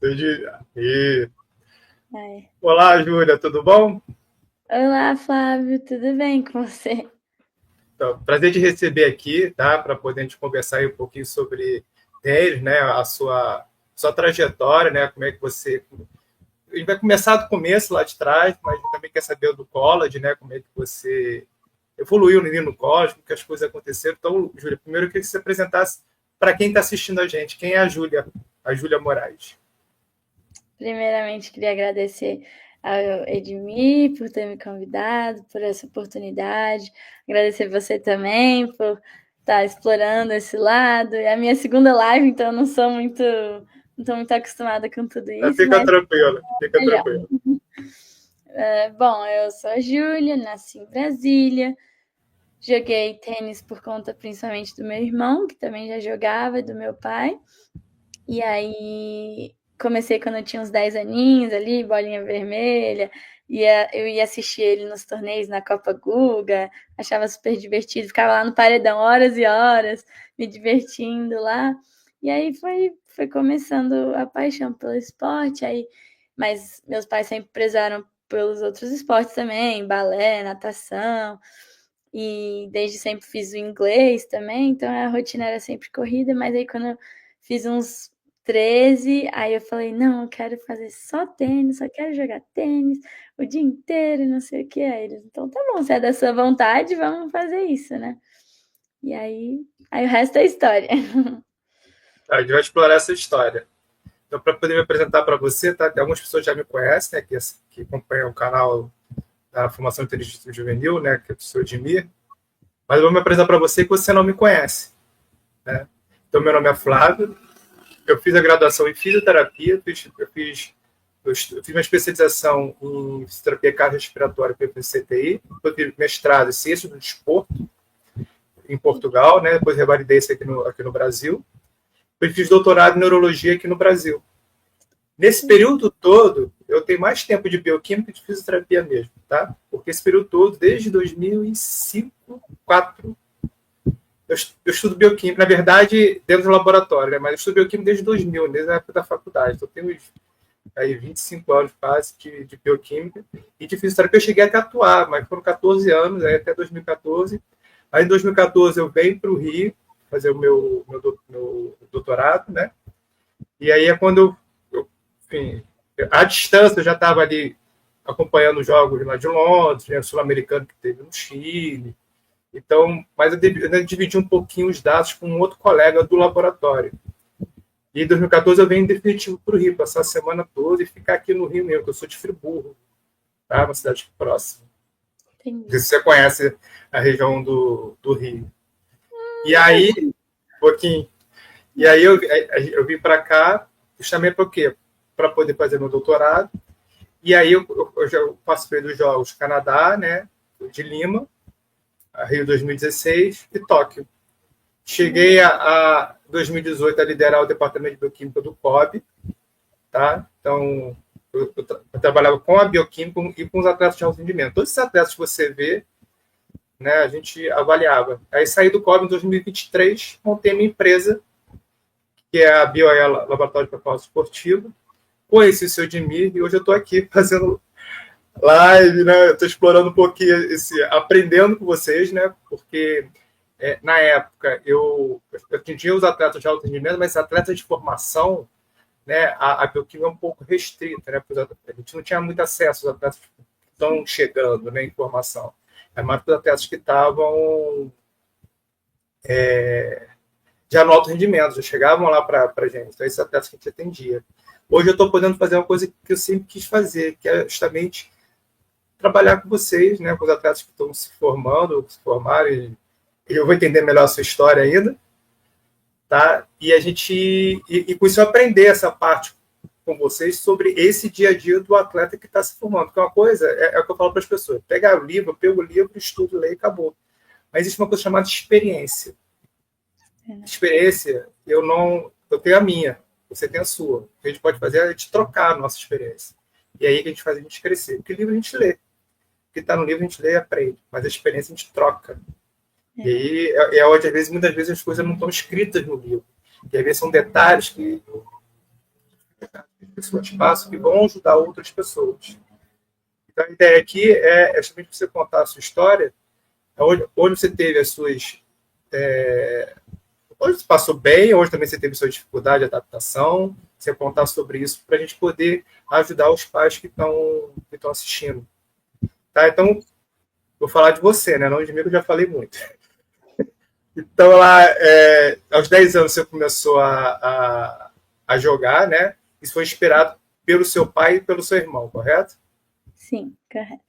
E- Ai. Olá, Júlia, tudo bom? Olá, Flávio, tudo bem com você? Então, prazer te receber aqui, tá? Para poder a gente conversar aí um pouquinho sobre tênis, né? A sua trajetória, né? Como é que você. A gente vai começar do começo, lá de trás, mas a gente também quer saber do college, né? Como é que você evoluiu no college, como que as coisas aconteceram. Então, Júlia, primeiro eu queria que você apresentasse para quem está assistindo a gente. Quem é a Júlia Moraes? Primeiramente, queria agradecer ao Edmir por ter me convidado, por essa oportunidade. Agradecer você também por estar explorando esse lado. É a minha segunda live, então eu não estou muito acostumada com tudo isso, Fica mas tranquila, fica melhor. tranquila. Bom, eu sou a Júlia, nasci em Brasília. Joguei tênis por conta principalmente do meu irmão, que também já jogava, e do meu pai. E aí comecei quando eu tinha uns 10 aninhos ali, bolinha vermelha. Eu ia assistir ele nos torneios na Copa Guga, achava super divertido, ficava lá no paredão horas e horas, me divertindo lá. E aí foi começando a paixão pelo esporte, aí, mas meus pais sempre prezaram pelos outros esportes também, balé, natação, e desde sempre fiz o inglês também, então a rotina era sempre corrida, mas aí quando eu fiz uns 13, aí eu falei, não, eu quero fazer só tênis, só quero jogar tênis o dia inteiro e não sei o que. Aí eles, então tá bom, se é da sua vontade, vamos fazer isso, né? E aí o resto é história. A gente vai explorar essa história. Então, para poder me apresentar para você, tá? Algumas pessoas já me conhecem, né, que acompanham o canal da Formação Inteligente Juvenil, né, que eu sou Edmir, mas eu vou me apresentar para você que você não me conhece. Né? Então, meu nome é Flávio, eu fiz a graduação em fisioterapia, eu fiz uma especialização em fisioterapia cardiorrespiratória pelo CTI, depois fiz mestrado em ciência do desporto em Portugal, né, depois revalidei isso aqui no Brasil, depois fiz doutorado em neurologia aqui no Brasil. Nesse período todo, eu tenho mais tempo de bioquímica e de fisioterapia mesmo, tá? Porque esse período todo, desde 2005, 2004, eu estudo bioquímica, na verdade, dentro do laboratório, né? Mas eu estudo bioquímica desde 2000, desde a época da faculdade. Então, eu tenho aí 25 anos quase de bioquímica e de fisioterapia. Eu cheguei até a atuar, mas foram 14 anos, aí até 2014. Aí, em 2014, eu venho para o Rio fazer o meu doutorado, né? E aí é quando enfim, à distância eu já estava ali acompanhando os jogos lá de Londres, né, o Sul-Americano que teve no Chile. Então, mas eu dividi um pouquinho os dados com um outro colega do laboratório. E em 2014 eu venho em definitivo para o Rio, passar a semana toda e ficar aqui no Rio mesmo, que eu sou de Friburgo, tá? Uma cidade próxima. Não sei Entendi. se você conhece a região do Rio. E aí, um pouquinho. E aí eu vim para cá, justamente para o quê? Para poder fazer meu doutorado. E aí eu já participei dos Jogos Canadá, né, de Lima, Rio 2016 e Tóquio. Cheguei a 2018 a liderar o departamento de bioquímica do COB, tá? Então eu trabalhava com a bioquímica e com os atletas de alto rendimento. Todos esses atletas que você vê, né, a gente avaliava. Aí saí do COB em 2023, montei minha empresa, que é a BioE Laboratório de Performance Esportiva. Conheci o seu Edmir e hoje eu estou aqui fazendo live, né? Eu tô explorando um pouquinho aprendendo com vocês, né? Porque na época eu atendia os atletas de alto rendimento, mas atletas de formação, né? A bioquímica é um pouco restrita, né? A gente não tinha muito acesso aos atletas que estão chegando, né? Em formação. É mais para os atletas que estavam já no alto rendimento, já chegavam lá para a gente. Então, esses atletas que a gente atendia. Hoje eu estou podendo fazer uma coisa que eu sempre quis fazer, que é justamente trabalhar com vocês, né, com os atletas que estão se formando, se formarem. Eu vou entender melhor a sua história ainda, tá? E a gente e com isso eu aprender essa parte com vocês sobre esse dia a dia do atleta que está se formando. Porque uma coisa é o que eu falo para as pessoas: pegar o livro, pego o livro, estudo, leio e acabou. Mas existe uma coisa chamada experiência. Experiência, eu tenho a minha, você tem a sua. O que a gente pode fazer é a gente trocar a nossa experiência. E aí que a gente faz a gente crescer. Porque livro a gente lê. O que está no livro a gente lê e aprende, mas a experiência a gente troca. E aí é onde, às vezes, muitas vezes, as coisas não estão escritas no livro. E às vezes são detalhes que as pessoas passam que vão ajudar outras pessoas. Então, a ideia aqui é justamente você contar a sua história, onde você teve as suas... Hoje você passou bem, hoje também você teve sua dificuldade de adaptação, você contar sobre isso para a gente poder ajudar os pais que estão assistindo. Tá? Então, vou falar de você, né? Não de mim, que eu já falei muito. Então, lá, aos 10 anos você começou a jogar, né? Isso foi inspirado pelo seu pai e pelo seu irmão, correto? Sim, correto.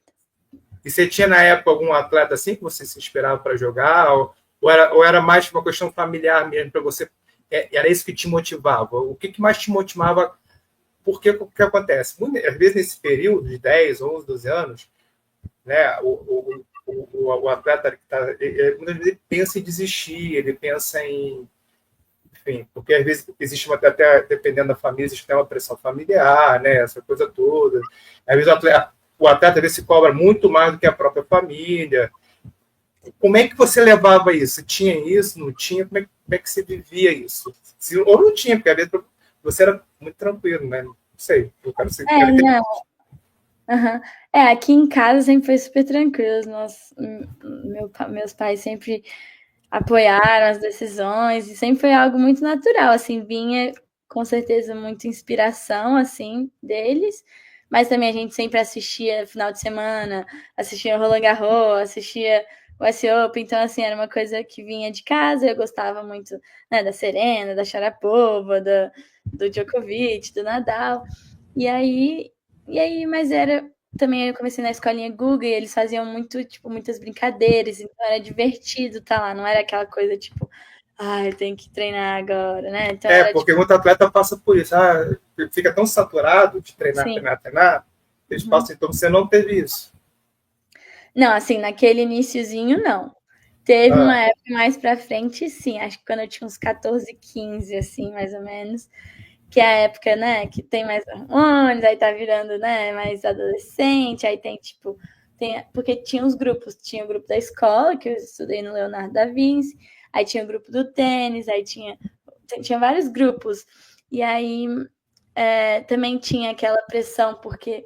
E você tinha, na época, algum atleta assim que você se inspirava para jogar? Ou era mais uma questão familiar mesmo para você? Era isso que te motivava? O que mais te motivava? Porque o que acontece? Às vezes, nesse período de 10, 11, 12 anos, né, o atleta muitas vezes ele pensa em desistir, ele pensa em... Enfim, porque às vezes existe até, dependendo da família, existe até uma pressão familiar, né, essa coisa toda. Às vezes o atleta às vezes se cobra muito mais do que a própria família. Como é que você levava isso? Tinha isso? Não tinha? Como é que você vivia isso? Ou não tinha, porque às vezes você era muito tranquilo, né? Não sei. Eu quero ser. Não. Uhum. Aqui em casa sempre foi super tranquilo. Meus pais sempre apoiaram as decisões e sempre foi algo muito natural. Assim, vinha com certeza muita inspiração assim deles, mas também a gente sempre assistia final de semana, assistia o Roland Garros, assistia o US Open, então assim era uma coisa que vinha de casa. Eu gostava muito, né, da Serena, da Sharapova, do Djokovic, do Nadal. E aí, mas era também eu comecei na escolinha Google e eles faziam muito, tipo, muitas brincadeiras, então era divertido estar lá, não era aquela coisa tipo, eu tenho que treinar agora, né? Então era Porque tipo, muito atleta passa por isso. Fica tão saturado de treinar, sim. treinar, treinar, eles passam, então você não teve isso. Não, assim, naquele iniciozinho, não. Teve uma época mais pra frente, sim, acho que quando eu tinha uns 14, 15, assim, mais ou menos, que é a época, né, que tem mais hormônios, aí tá virando, né, mais adolescente, aí tem, tipo, porque tinha os grupos, tinha o grupo da escola, que eu estudei no Leonardo da Vinci, aí tinha o grupo do tênis, aí tinha vários grupos, e aí também tinha aquela pressão, porque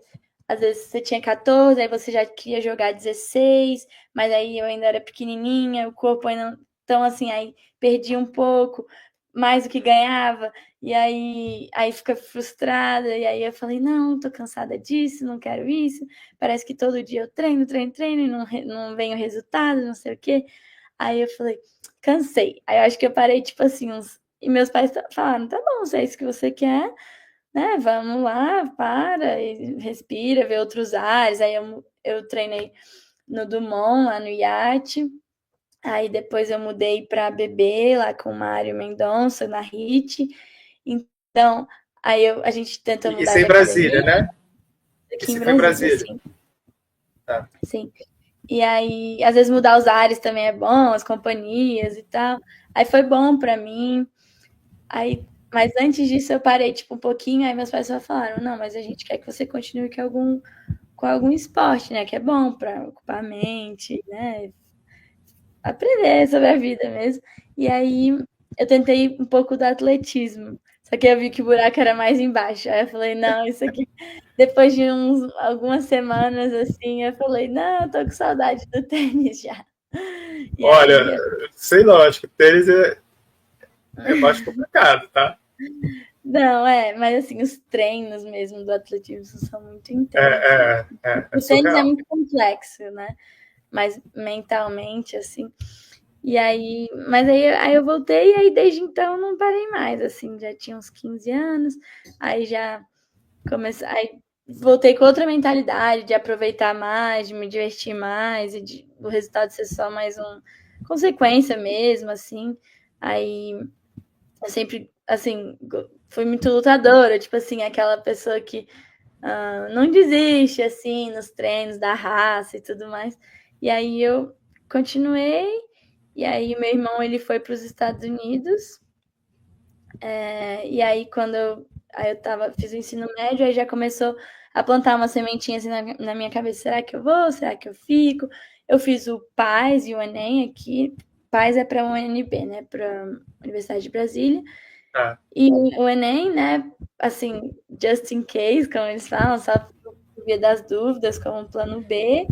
às vezes você tinha 14, aí você já queria jogar 16, mas aí eu ainda era pequenininha, o corpo ainda... Então, assim, aí perdia um pouco, mais do que ganhava, e aí fica frustrada, e aí eu falei, não, tô cansada disso, não quero isso, parece que todo dia eu treino, treino, treino, e não vem o resultado, não sei o quê. Aí eu falei, cansei. Aí eu acho que eu parei, tipo assim, uns... E meus pais falaram, tá bom, se é isso que você quer, né? Vamos lá, para, e respira, vê outros ares. Aí eu treinei no Dumont, lá no iate. Aí depois eu mudei para BB, lá com o Mário Mendonça, na HIT. Então, aí a gente tenta mudar Isso é de em Brasília, academia. né? Aqui em Isso foi em Brasília, Brasília. sim. Tá. Sim. E aí, às vezes mudar os ares também é bom, as companhias e tal. Aí foi bom para mim. Aí, mas antes disso eu parei tipo um pouquinho, aí meus pais só falaram: "Não, mas a gente quer que você continue com algum esporte, né, que é bom para ocupar a mente, né, aprender sobre a vida mesmo". E aí eu tentei um pouco do atletismo, só que eu vi que o buraco era mais embaixo. Aí eu falei: "Não, isso aqui". Depois de algumas semanas assim, eu falei: "Não, eu tô com saudade do tênis já". E Olha, aí sei não, acho que o tênis é mais complicado, tá? não, mas assim, os treinos mesmo do atletismo são muito intensos. É O tênis é surreal. muito complexo, né? Mas mentalmente, assim. E aí, mas aí eu voltei e aí desde então não parei mais, assim, já tinha uns 15 anos, aí já comecei, aí voltei com outra mentalidade de aproveitar mais, de me divertir mais e o resultado ser só mais uma consequência mesmo, assim. Aí eu sempre, assim, fui muito lutadora, tipo assim, aquela pessoa que não desiste, assim, nos treinos da raça e tudo mais. E aí eu continuei, e aí meu irmão, ele foi para os Estados Unidos, e aí quando fiz o ensino médio, aí já começou a plantar uma sementinha assim na minha cabeça, será que eu vou? Será que eu fico? Eu fiz o PAS e o Enem aqui. PAS é para a UNB, né, para a Universidade de Brasília. Ah, E o Enem, né, assim, just in case, como eles falam, só por via das dúvidas, como um plano B.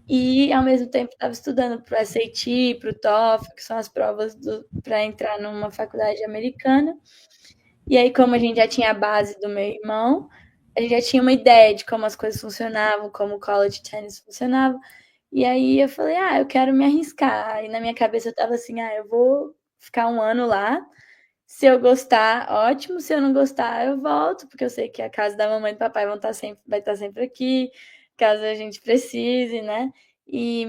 E, ao mesmo tempo, estava estudando para o SAT, para o TOEFL, que são as provas para entrar numa faculdade americana. E aí, como a gente já tinha a base do meu irmão, a gente já tinha uma ideia de como as coisas funcionavam, como o college tennis funcionava. E aí eu falei, eu quero me arriscar. E na minha cabeça eu tava assim, eu vou ficar um ano lá. Se eu gostar, ótimo. Se eu não gostar, eu volto, porque eu sei que a casa da mamãe e do papai vai estar sempre aqui, caso a gente precise, né? E,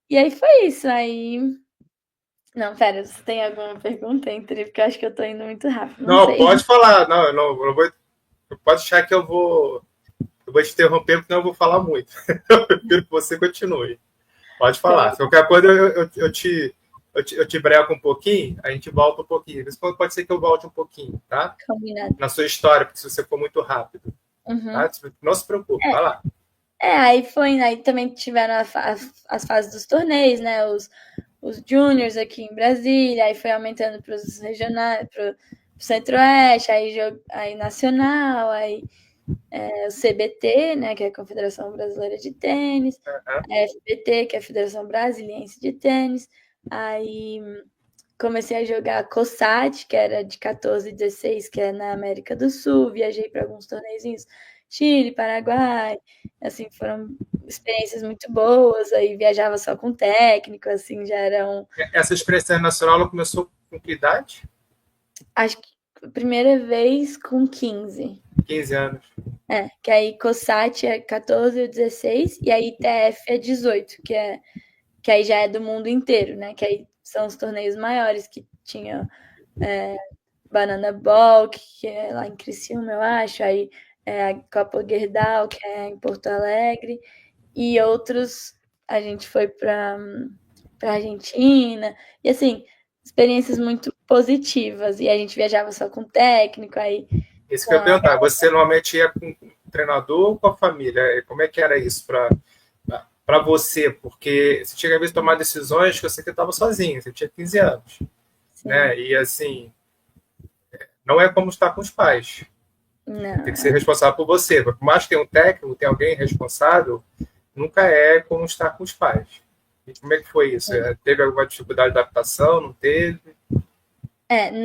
e aí foi isso. Aí. Não, pera, você tem alguma pergunta entre? Porque eu acho que eu tô indo muito rápido, não não, sei. pode falar. Não, eu não vou. Pode achar que eu vou te interromper, porque não eu vou falar muito. Eu prefiro que você continue. Pode falar. Então, Se qualquer coisa eu te breco um pouquinho, a gente volta um pouquinho. Isso pode ser que eu volte um pouquinho, tá? combinado. Na sua história, porque se você for muito rápido, Uhum. tá? Não se preocupe, vai lá. Aí foi, aí também tiveram as fases dos torneios, né? Os juniors aqui em Brasília, aí foi aumentando para os regionais, para o Centro-Oeste, aí nacional, aí o CBT, né, que é a Confederação Brasileira de Tênis, a FBT, que é a Federação Brasiliense de Tênis, aí comecei a jogar COSAT, que era de 14 e 16, que é na América do Sul, viajei para alguns torneios, Chile, Paraguai, assim, foram experiências muito boas, aí viajava só com técnico, assim, já era Essa experiência nacional ela começou com que idade? acho que a primeira vez com 15. 15 anos. Que aí COSAT é 14 ou 16, e aí ITF é 18, que aí já é do mundo inteiro, né? Que aí são os torneios maiores que tinha Banana Ball, que é lá em Criciúma, eu acho, aí a Copa Gerdau, que é em Porto Alegre, e outros a gente foi para Argentina, e assim, experiências muito positivas, e a gente viajava só com técnico, aí Isso que com eu ia a perguntar. Você normalmente ia com o treinador ou com a família? Como é que era isso para você? Porque você tinha que às vezes tomar decisões que você estava sozinho, você tinha 15 anos, sim, né? E assim, não é como estar com os pais. Tem que ser não, responsável por você. Por mais que tenha um técnico, tem alguém responsável, nunca é como estar com os pais. E como é que foi isso? Teve alguma dificuldade de adaptação? Não teve?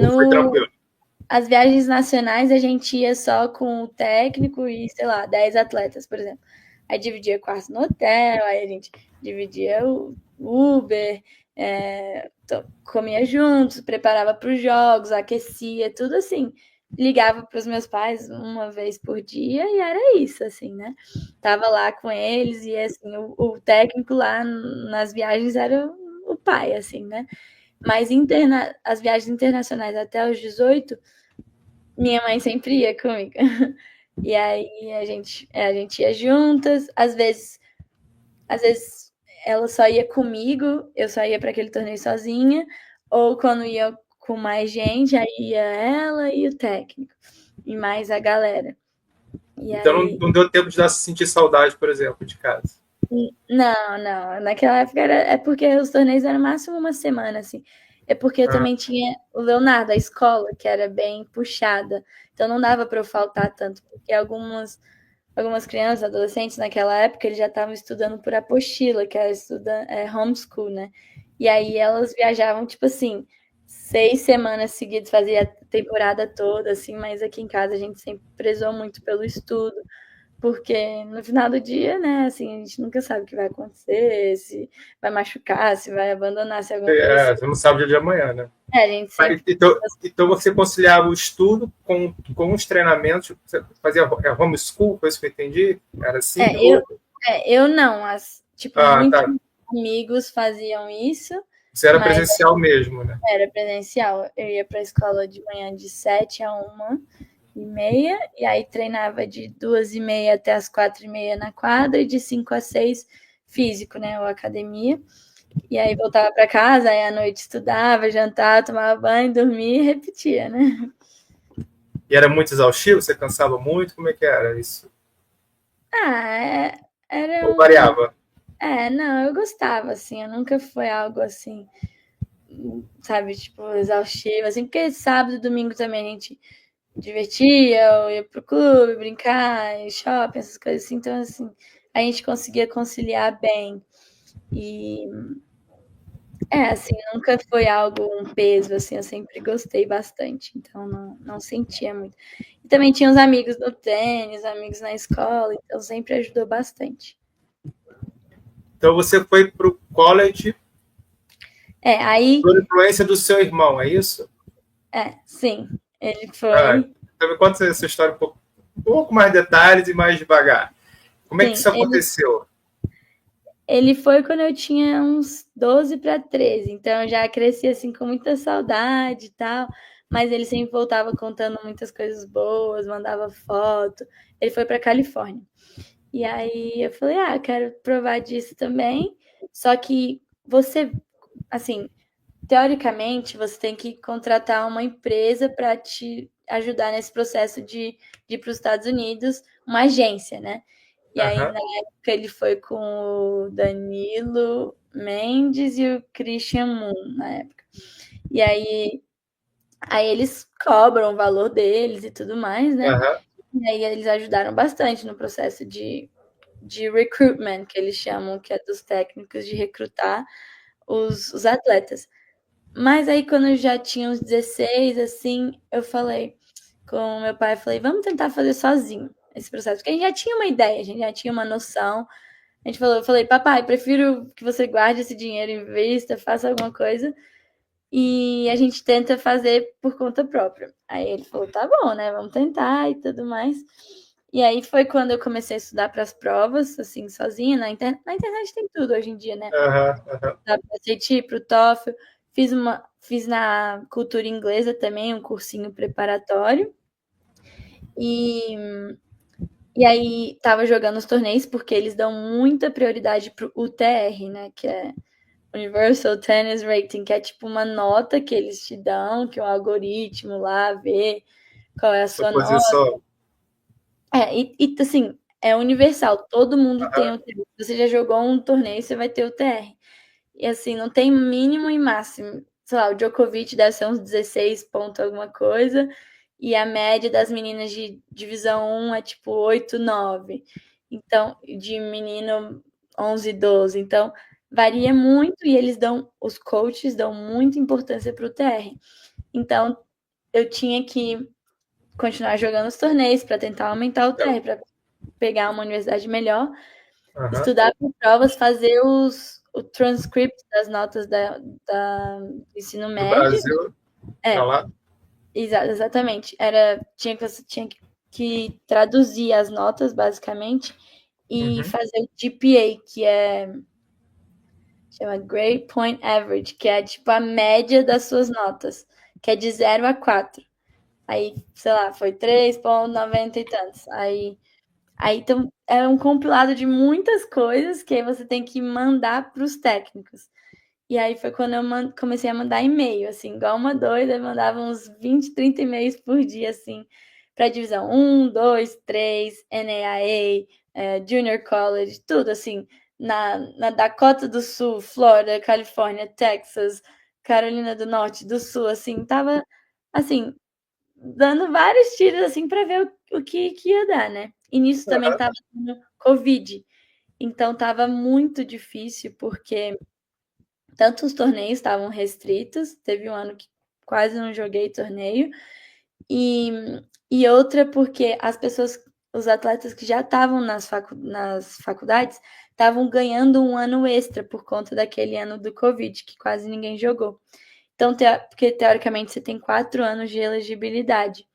Ou foi no tranquilo? as viagens nacionais a gente ia só com o técnico e, sei lá, 10 atletas, por exemplo. Aí dividia quarto no hotel, aí a gente dividia o Uber, comia juntos, preparava para os jogos, aquecia, tudo assim. Ligava para os meus pais uma vez por dia e era isso, assim, né? Tava lá com eles e, assim, o técnico lá nas viagens era o pai, assim, né? Mas as viagens internacionais até os 18 minha mãe sempre ia comigo. E aí a gente ia juntas, às vezes ela só ia comigo, eu só ia para aquele torneio sozinha, ou quando ia com mais gente, aí ia ela e o técnico, e mais a galera. E Então aí, não deu tempo de sentir saudade, por exemplo, de casa. não, não, naquela época é porque os torneios eram máximo uma semana, assim. É porque eu Ah, também tinha o Leonardo, a escola, que era bem puxada. Então não dava para eu faltar tanto, porque algumas crianças, adolescentes naquela época, eles já estavam estudando por apostila, que é homeschool, né? E aí elas viajavam, tipo assim, 6 semanas seguidas, fazia a temporada toda, assim, mas aqui em casa a gente sempre prezou muito pelo estudo, porque no final do dia, né, assim, a gente nunca sabe o que vai acontecer, se vai machucar, se vai abandonar, se alguma coisa assim. você não sabe o dia de amanhã, né? A gente sempre. Então você conciliava o estudo com os treinamentos, você fazia homeschool, foi isso que eu entendi? Era É, assim? eu, eu não, tipo, Ah, muitos tá. amigos faziam isso, Você era mas presencial mesmo, né? era presencial. Eu ia para a escola de manhã de 7h a 1h30, e aí treinava de 2h30 até as 4h30 na quadra, e de 5 a 6 físico, né, ou academia. E aí voltava para casa, aí à noite estudava, jantava, tomava banho, dormia e repetia, né? E era muito exaustivo? Você cansava muito? Como é que era isso? Era Ou variava? não, eu gostava, assim, eu nunca foi algo assim sabe, tipo, exaustivo, assim, porque sábado e domingo também a gente divertia, eu ia pro clube, brincar, ir shopping, essas coisas assim, então, assim, a gente conseguia conciliar bem. E, assim, nunca foi algo, um peso, assim, eu sempre gostei bastante, então não sentia muito. E também tinha os amigos no tênis, amigos na escola, então sempre ajudou bastante. Então você foi para o college Aí, por influência do seu irmão, é isso? sim, ele Ah, foi, então me conta essa história um pouco mais detalhes e mais devagar. Como é que sim, isso aconteceu? ele foi quando eu tinha uns 12 para 13, então eu já cresci assim com muita saudade e tal, mas ele sempre voltava contando muitas coisas boas, mandava foto. Ele foi para Califórnia. E aí eu falei: "Ah, quero provar disso também". Só que você, assim, teoricamente, você tem que contratar uma empresa para te ajudar nesse processo de ir para os Estados Unidos, uma agência, né? E aí, Aham, na época, ele foi com o Danilo Mendes e o Christian Moon, na época. E aí eles cobram o valor deles e tudo mais, né? aham, E aí eles ajudaram bastante no processo de recruitment, que eles chamam, que é dos técnicos de recrutar os atletas. Mas aí, quando eu já tinha uns 16, assim, eu falei com o meu pai, falei, vamos tentar fazer sozinho esse processo. Porque a gente já tinha uma ideia, a gente já tinha uma noção. A gente falou, eu falei, papai, prefiro que você guarde esse dinheiro, invista, faça alguma coisa. E a gente tenta fazer por conta própria. Aí ele falou, tá bom, né? Vamos tentar e tudo mais. E aí foi quando eu comecei a estudar para as provas, assim, sozinha. Na internet tem tudo hoje em dia, né? aham, aham. Da SAT, para o TOEFL. Fiz na cultura inglesa também um cursinho preparatório. E, e aí estava jogando os torneios porque eles dão muita prioridade para o UTR, né? Que é Universal Tennis Rating, que é tipo uma nota que eles te dão, que o algoritmo lá vê qual é a Sua sua nota. posição. Assim, é universal, todo mundo tem Aham, o TR. Você já jogou um torneio, você vai ter o TR. E assim, não tem mínimo e máximo. Sei lá, o Djokovic deve ser uns 16 pontos alguma coisa, e a média das meninas de divisão um é tipo 8 9. Então, de menino 11 12. Então, varia muito e os coaches dão muita importância para o TR. Então, eu tinha que continuar jogando os torneios para tentar aumentar o TR, para pegar uma universidade melhor, aham. estudar para provas, fazer o transcript das notas do ensino Do médio. Brasil para É, lá. exatamente. Você tinha que traduzir as notas, basicamente, e Uhum. fazer o GPA, que chama Grade Point Average, que é tipo a média das suas notas, que é de 0 a 4. Aí, sei lá, foi 3,90 e tantos. Aí então, é um compilado de muitas coisas que aí você tem que mandar para os técnicos. E aí foi quando eu comecei a mandar e-mail, assim, igual uma doida, eu mandava uns 20, 30 e-mails por dia, assim, para divisão um, 2, 3, NAIA, Junior College, tudo assim, na Dakota do Sul, Flórida, Califórnia, Texas, Carolina do Norte, do Sul, assim, tava, assim, dando vários tiros, assim, para ver o que ia dar, né? E nisso também Aham. tava tendo Covid, então tava muito difícil, porque tanto os torneios estavam restritos, teve um ano que quase não joguei torneio, e, e outra porque os atletas que já estavam nas faculdades, estavam ganhando um ano extra por conta daquele ano do Covid, que quase ninguém jogou. Então, porque teoricamente você tem 4 anos de elegibilidade.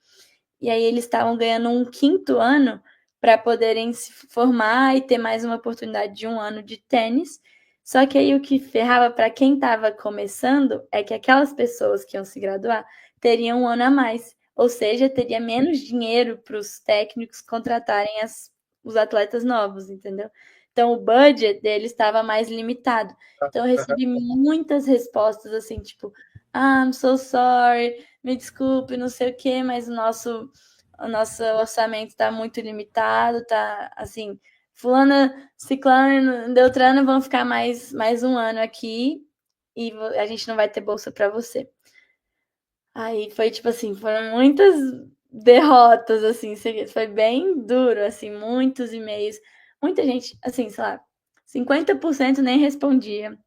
E aí eles estavam ganhando um quinto ano para poderem se formar e ter mais uma oportunidade de um ano de tênis. Só que aí o que ferrava para quem estava começando é que aquelas pessoas que iam se graduar teriam um ano a mais, ou seja, teria menos dinheiro para os técnicos contratarem os atletas novos, entendeu? Então o budget deles estava mais limitado. Então eu Aham. recebi muitas respostas assim, tipo, I'm so sorry, me desculpe, não sei o quê, mas o nosso orçamento está muito limitado, tá assim, fulana, ciclana, deutrana vão ficar mais um ano aqui, e a gente não vai ter bolsa para você. Aí foi tipo assim, foram muitas derrotas, assim, foi bem duro, assim, muitos e-mails, muita gente, assim, sei lá, 50% nem respondia,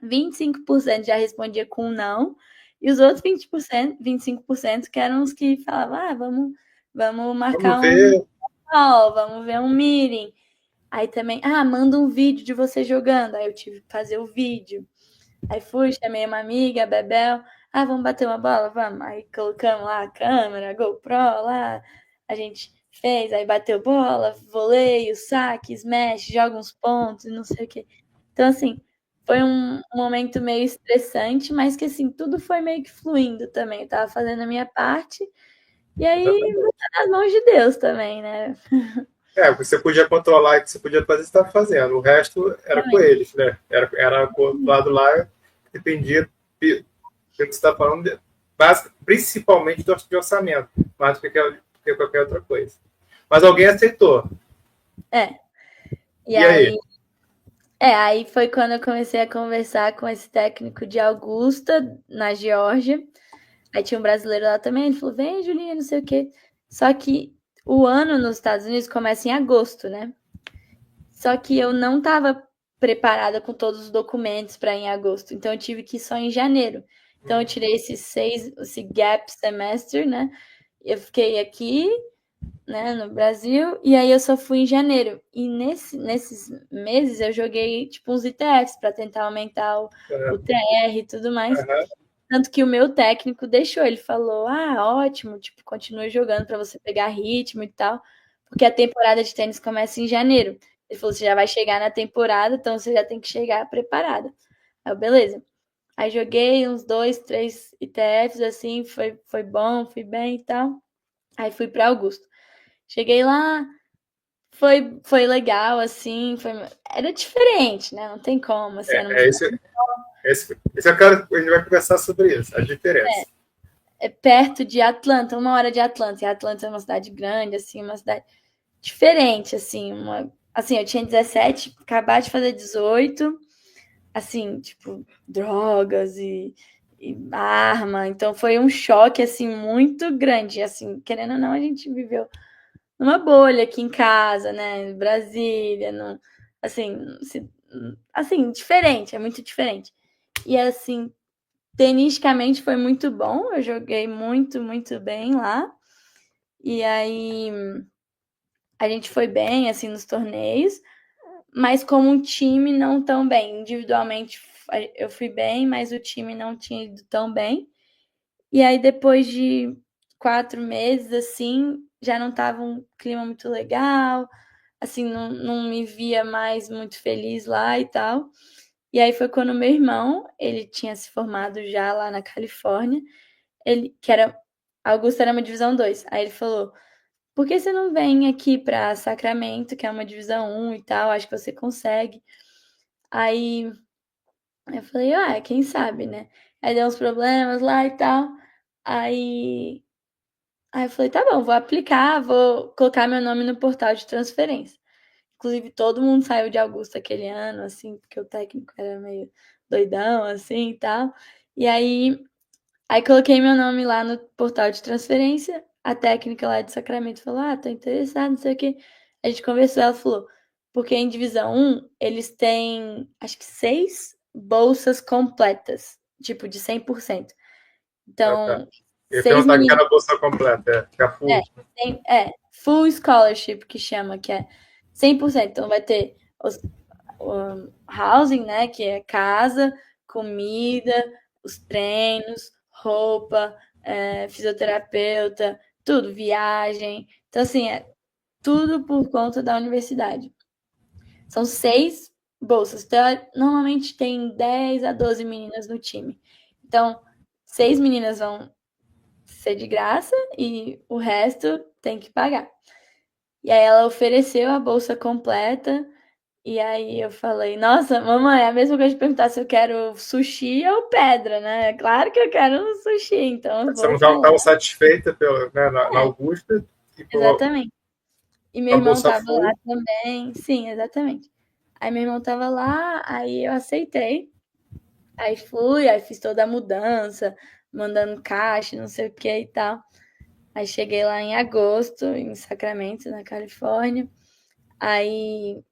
25% já respondia com não, e os outros 20%, 25% que eram os que falavam, vamos Vamos marcar um ver. call, vamos ver um meeting. Aí também, manda um vídeo de você jogando. Aí eu tive que fazer o vídeo. Aí fui, chamei uma amiga, a Bebel. Vamos bater uma bola? Vamos. Aí colocamos lá a câmera, a GoPro lá. A gente fez, aí bateu bola, voleio, saque, smash, joga uns pontos e não sei o quê. Então, assim, foi um momento meio estressante, mas que, assim, tudo foi meio que fluindo também. Eu tava fazendo a minha parte. E aí, Exatamente. tá nas mãos de Deus também, né? O que você podia controlar e que você podia fazer, você estava fazendo. O resto era com Também. eles, né? Era do lado lá, dependia do que você está falando, principalmente de orçamento, mais do que qualquer outra coisa. Mas alguém aceitou. É. E E aí? aí foi quando eu comecei a conversar com esse técnico de Augusta, na Geórgia. Aí tinha um brasileiro lá também, ele falou: vem, Julinha, não sei o quê. Só que o ano nos Estados Unidos começa em agosto, né? Só que eu não estava preparada com todos os documentos para ir em agosto, então eu tive que ir só em janeiro. Então eu tirei esse gap semester, né? Eu fiquei aqui, né, no Brasil, e aí eu só fui em janeiro. E nesses meses eu joguei tipo uns ITFs para tentar aumentar o TR e tudo mais. Tanto que o meu técnico deixou, ele falou: ótimo, tipo, continue jogando para você pegar ritmo e tal, porque a temporada de tênis começa em janeiro. Ele falou: você já vai chegar na temporada, então você já tem que chegar preparada. Aí eu, beleza. Aí joguei uns 2, 3 ITFs, assim, foi bom, fui bem e tal. Aí fui para Augusto. Cheguei lá, foi legal, assim, era diferente, né? Não tem como, assim, era uma É, cidade esse eu quero, a gente vai conversar sobre isso, a diferença. perto de Atlanta, 1 hora de Atlanta. E Atlanta é uma cidade grande, assim, uma cidade diferente, assim, assim, eu tinha 17, acabar de fazer 18, assim, tipo, drogas e arma. Então foi um choque, assim, muito grande. Assim, querendo ou não, a gente viveu numa bolha aqui em casa, né? Brasília, no, assim, assim, diferente, é muito diferente. E assim, tenisticamente foi muito bom, eu joguei muito, muito bem lá. E aí a gente foi bem assim nos torneios, mas como um time não tão bem. Individualmente eu fui bem, mas o time não tinha ido tão bem. E aí depois de 4 meses assim, já não tava um clima muito legal, assim, não me via mais muito feliz lá e tal. E aí foi quando meu irmão, ele tinha se formado já lá na Califórnia, ele que era Augusta era uma divisão 2. Aí ele falou: "Por que você não vem aqui para Sacramento, que é uma divisão 1 e tal, acho que você consegue". Aí eu falei: quem sabe, né". Aí deu uns problemas lá e tal. Aí aí eu falei: "Tá bom, vou aplicar, vou colocar meu nome no portal de transferência". Inclusive, todo mundo saiu de Augusta aquele ano, assim, porque o técnico era meio doidão, assim, e tal. E aí coloquei meu nome lá no portal de transferência, a técnica lá de Sacramento falou: tô interessado, não sei o quê. A gente conversou, ela falou: porque em divisão 1, eles têm, acho que 6 bolsas completas, tipo, de 100%. Ah, tá. Então, Eu ia 6 perguntar que meninas, era a bolsa completa, que é a full. full scholarship, que chama, que é 100%. Então, vai ter o housing, né, que é casa, comida, os treinos, roupa, fisioterapeuta, tudo, viagem. Então, assim, é tudo por conta da universidade. São 6 bolsas. Então, normalmente tem 10 a 12 meninas no time. Então, 6 meninas vão ser de graça e o resto tem que pagar. E aí ela ofereceu a bolsa completa. E aí eu falei: nossa, mamãe, é a mesma coisa de perguntar se eu quero sushi ou pedra, né? Claro que eu quero um sushi, então eu Você vou não pra lá. estava satisfeita na É, Augusta e com exatamente. E meu a irmão bolsa tava lá full. também. Sim, exatamente. Aí meu irmão tava lá, aí eu aceitei. Aí fiz toda a mudança, mandando caixa, não sei o que e tal. Aí cheguei lá em agosto, em Sacramento, na Califórnia. Aí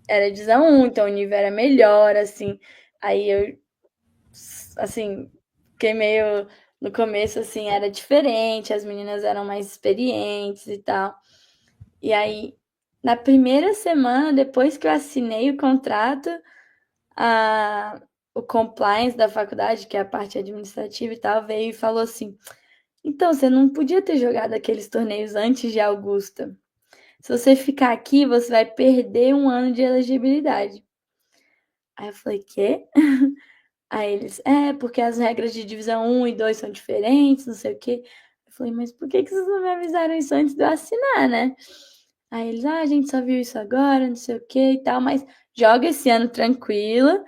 era divisão 1, então o nível era melhor, assim. Aí eu, assim, fiquei meio. No começo, assim, era diferente, as meninas eram mais experientes e tal. E aí, na primeira semana, depois que eu assinei o contrato, a, o compliance da faculdade, que é a parte administrativa e tal, veio e falou assim: então, você não podia ter jogado aqueles torneios antes de Augusta. Se você ficar aqui, você vai perder um ano de elegibilidade. Aí eu falei: quê? Aí eles: porque as regras de divisão 1 e 2 são diferentes, não sei o quê. Eu falei: mas por que vocês não me avisaram isso antes de eu assinar, né? Aí eles: a gente só viu isso agora, não sei o quê e tal, mas joga esse ano tranquila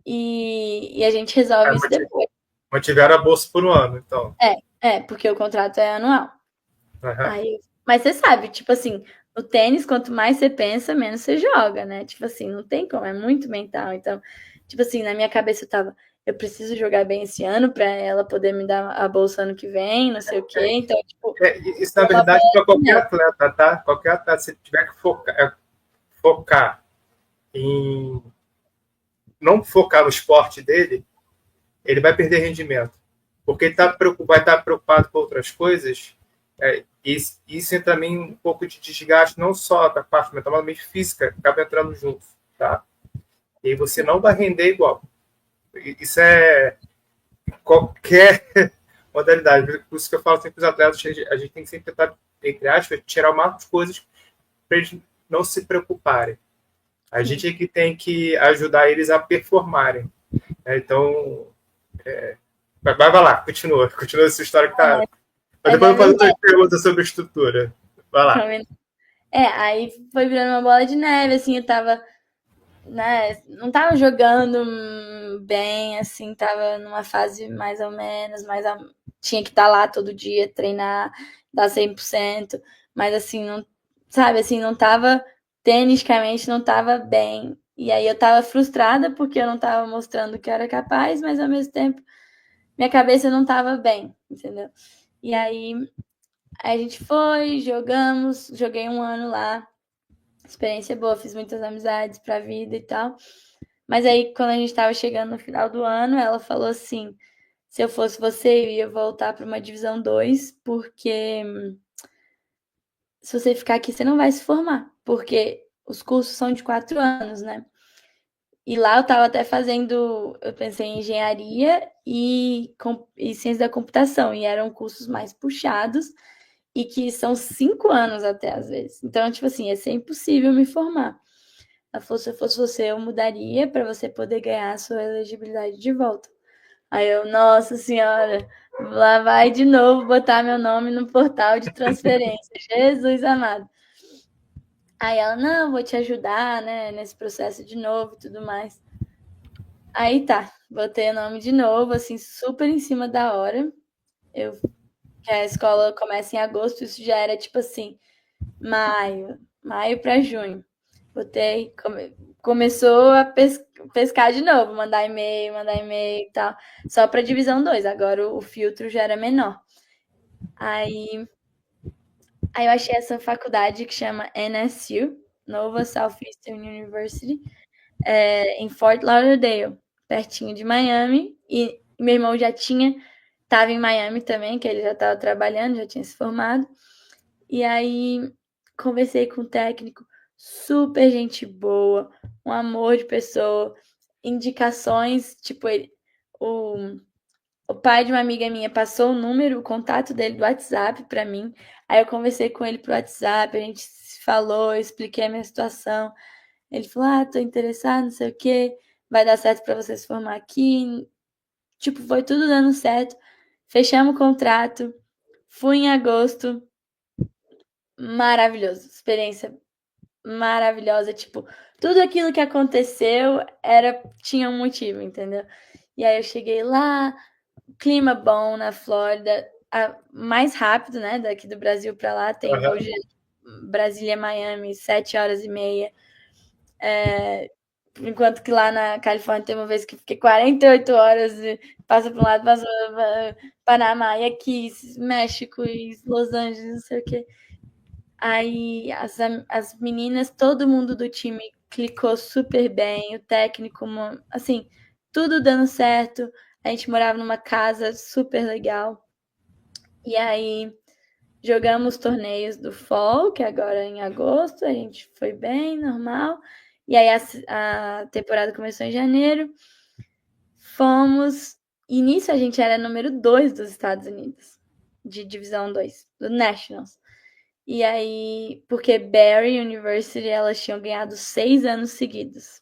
e a gente resolve isso depois. Mantiveram a bolsa por um ano, então. Porque o contrato é anual. Uhum. Aí, mas você sabe, tipo assim, no tênis, quanto mais você pensa, menos você joga, né? Tipo assim, não tem como, é muito mental. Então, tipo assim, na minha cabeça eu tava, eu preciso jogar bem esse ano pra ela poder me dar a bolsa ano que vem, não sei o quê. Então, tipo, Isso, na uma verdade, para qualquer bola, atleta, tá? Qualquer atleta, se tiver que focar em não focar no esporte dele, ele vai perder rendimento. Porque ele vai estar preocupado com outras coisas. Isso entra também um pouco de desgaste, não só da parte mental, mas também física, acaba entrando junto. Tá? E aí você não vai render igual. Isso é qualquer modalidade. Por isso que eu falo sempre para os atletas, a gente tem que sempre tentar, entre aspas, tirar o máximo de coisas para eles não se preocuparem. A gente é que tem que ajudar eles a performarem. Então, vai lá, continua essa história que tá. Mas é depois da eu vou fazer verdade. outra pergunta sobre estrutura. Vai lá. Aí foi virando uma bola de neve, assim, eu tava, né, não tava jogando bem, assim, tava numa fase mais ou menos, tinha que estar lá todo dia, treinar, dar 100%, mas assim, não, sabe, assim, não tava, tenicamente não tava bem. E aí eu tava frustrada porque eu não tava mostrando que eu era capaz, mas ao mesmo tempo minha cabeça não tava bem, entendeu? E aí a gente foi, jogamos, joguei um ano lá, experiência boa, fiz muitas amizades pra vida e tal. Mas aí, quando a gente tava chegando no final do ano, ela falou assim: se eu fosse você, eu ia voltar para uma divisão 2 porque se você ficar aqui, você não vai se formar, porque os cursos são de 4 anos, né? E lá eu tava até fazendo, eu pensei em engenharia e ciência da computação, e eram cursos mais puxados e que são 5 anos até às vezes. Então, tipo assim, ia ser impossível me formar. Ela falou: se eu fosse você, eu mudaria para você poder ganhar a sua elegibilidade de volta. Aí eu: nossa senhora, lá vai de novo botar meu nome no portal de transferência. Jesus amado. Aí ela: não, vou te ajudar, né, nesse processo de novo e tudo mais. Aí tá, botei o nome de novo, assim, super em cima da hora. Eu, que a escola começa em agosto, isso já era tipo assim, maio para junho. Botei, começou a pescar de novo, mandar e-mail e tal, só para divisão 2. Agora o filtro já era menor. Aí eu achei essa faculdade que chama NSU, Nova Southeastern University, em Fort Lauderdale, pertinho de Miami. E meu irmão estava em Miami também, que ele já estava trabalhando, já tinha se formado. E aí conversei com o técnico, super gente boa, um amor de pessoa, indicações, tipo, o pai de uma amiga minha passou o contato dele do WhatsApp para mim. Aí eu conversei com ele pro WhatsApp, a gente se falou, eu expliquei a minha situação. Ele falou: ah, tô interessado, não sei o quê, vai dar certo para você se formar aqui. Tipo, foi tudo dando certo. Fechamos o contrato. Fui em agosto. Maravilhoso. Experiência maravilhosa. Tipo, tudo aquilo que aconteceu tinha um motivo, entendeu? E aí eu cheguei lá, clima bom na Flórida, mais rápido, né? Daqui do Brasil para lá, tem voo Uhum. de Brasília, Miami, 7 horas e meia. Enquanto que lá na Califórnia tem uma vez que fiquei 48 horas e passa para um lado, passa para Panamá, e aqui, México e Los Angeles, não sei o quê. Aí as meninas, todo mundo do time clicou super bem, o técnico, assim, tudo dando certo. A gente morava numa casa super legal. E aí jogamos torneios do Fall, que agora é em agosto, a gente foi bem, normal. E aí a temporada começou em janeiro. Fomos. E nisso a gente era número 2 dos Estados Unidos, de divisão 2 do Nationals. E aí, porque Barry University, elas tinham ganhado 6 anos seguidos.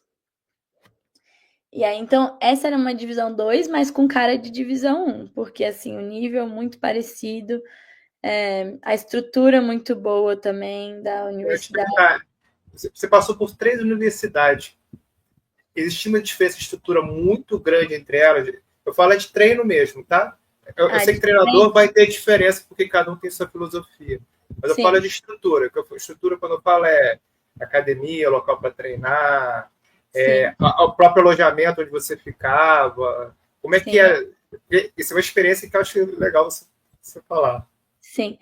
E aí, então, essa era uma divisão 2, mas com cara de divisão 1, porque, assim, o nível muito parecido, a estrutura muito boa também da Eu ia te universidade. perguntar, você passou por 3 universidades. Existia uma diferença de estrutura muito grande entre elas. Eu falo de treino mesmo, tá? Eu sei que treinador vai ter diferença porque cada um tem sua filosofia. Mas eu Sim. falo de estrutura. Estrutura, quando eu falo, é academia, local para treinar, o próprio alojamento onde você ficava. Como é que é? Isso é uma experiência que eu acho legal você falar. Sim.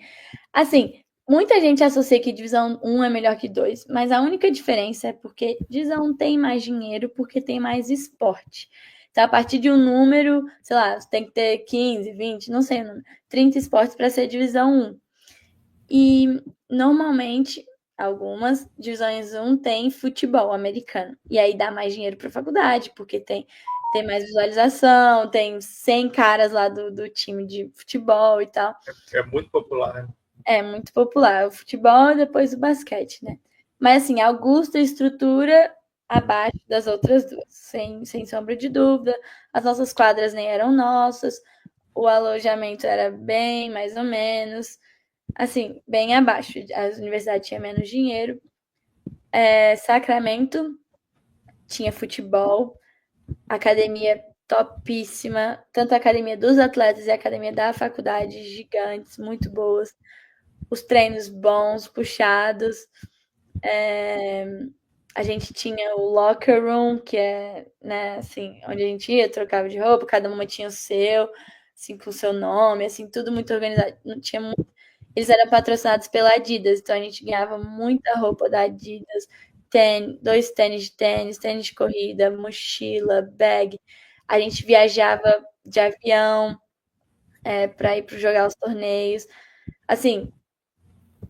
Assim, muita gente associa que divisão 1 é melhor que 2, mas a única diferença é porque divisão 1 tem mais dinheiro porque tem mais esporte. Então, a partir de um número, sei lá, você tem que ter 15, 20, não sei o número, 30 esportes para ser divisão 1. E normalmente, algumas divisões 1 tem futebol americano. E aí dá mais dinheiro para a faculdade, porque tem mais visualização, tem 100 caras lá do time de futebol e tal. É muito popular, né? É muito popular. O futebol e depois o basquete, né? Mas assim, Augusta estrutura abaixo das outras duas, sem sombra de dúvida. As nossas quadras nem eram nossas, o alojamento era bem, mais ou menos, assim, bem abaixo. A universidade tinha menos dinheiro. Sacramento tinha futebol, academia topíssima, tanto a academia dos atletas e a academia da faculdade, gigantes, muito boas. Os treinos bons, puxados. A gente tinha o locker room, que é, né, assim, onde a gente ia, trocava de roupa, cada uma tinha o seu, assim, com o seu nome, assim, tudo muito organizado. Não tinha muito... Eles eram patrocinados pela Adidas, então a gente ganhava muita roupa da Adidas, 2 tênis de tênis, tênis de corrida, mochila, bag. A gente viajava de avião para ir para jogar os torneios. Assim,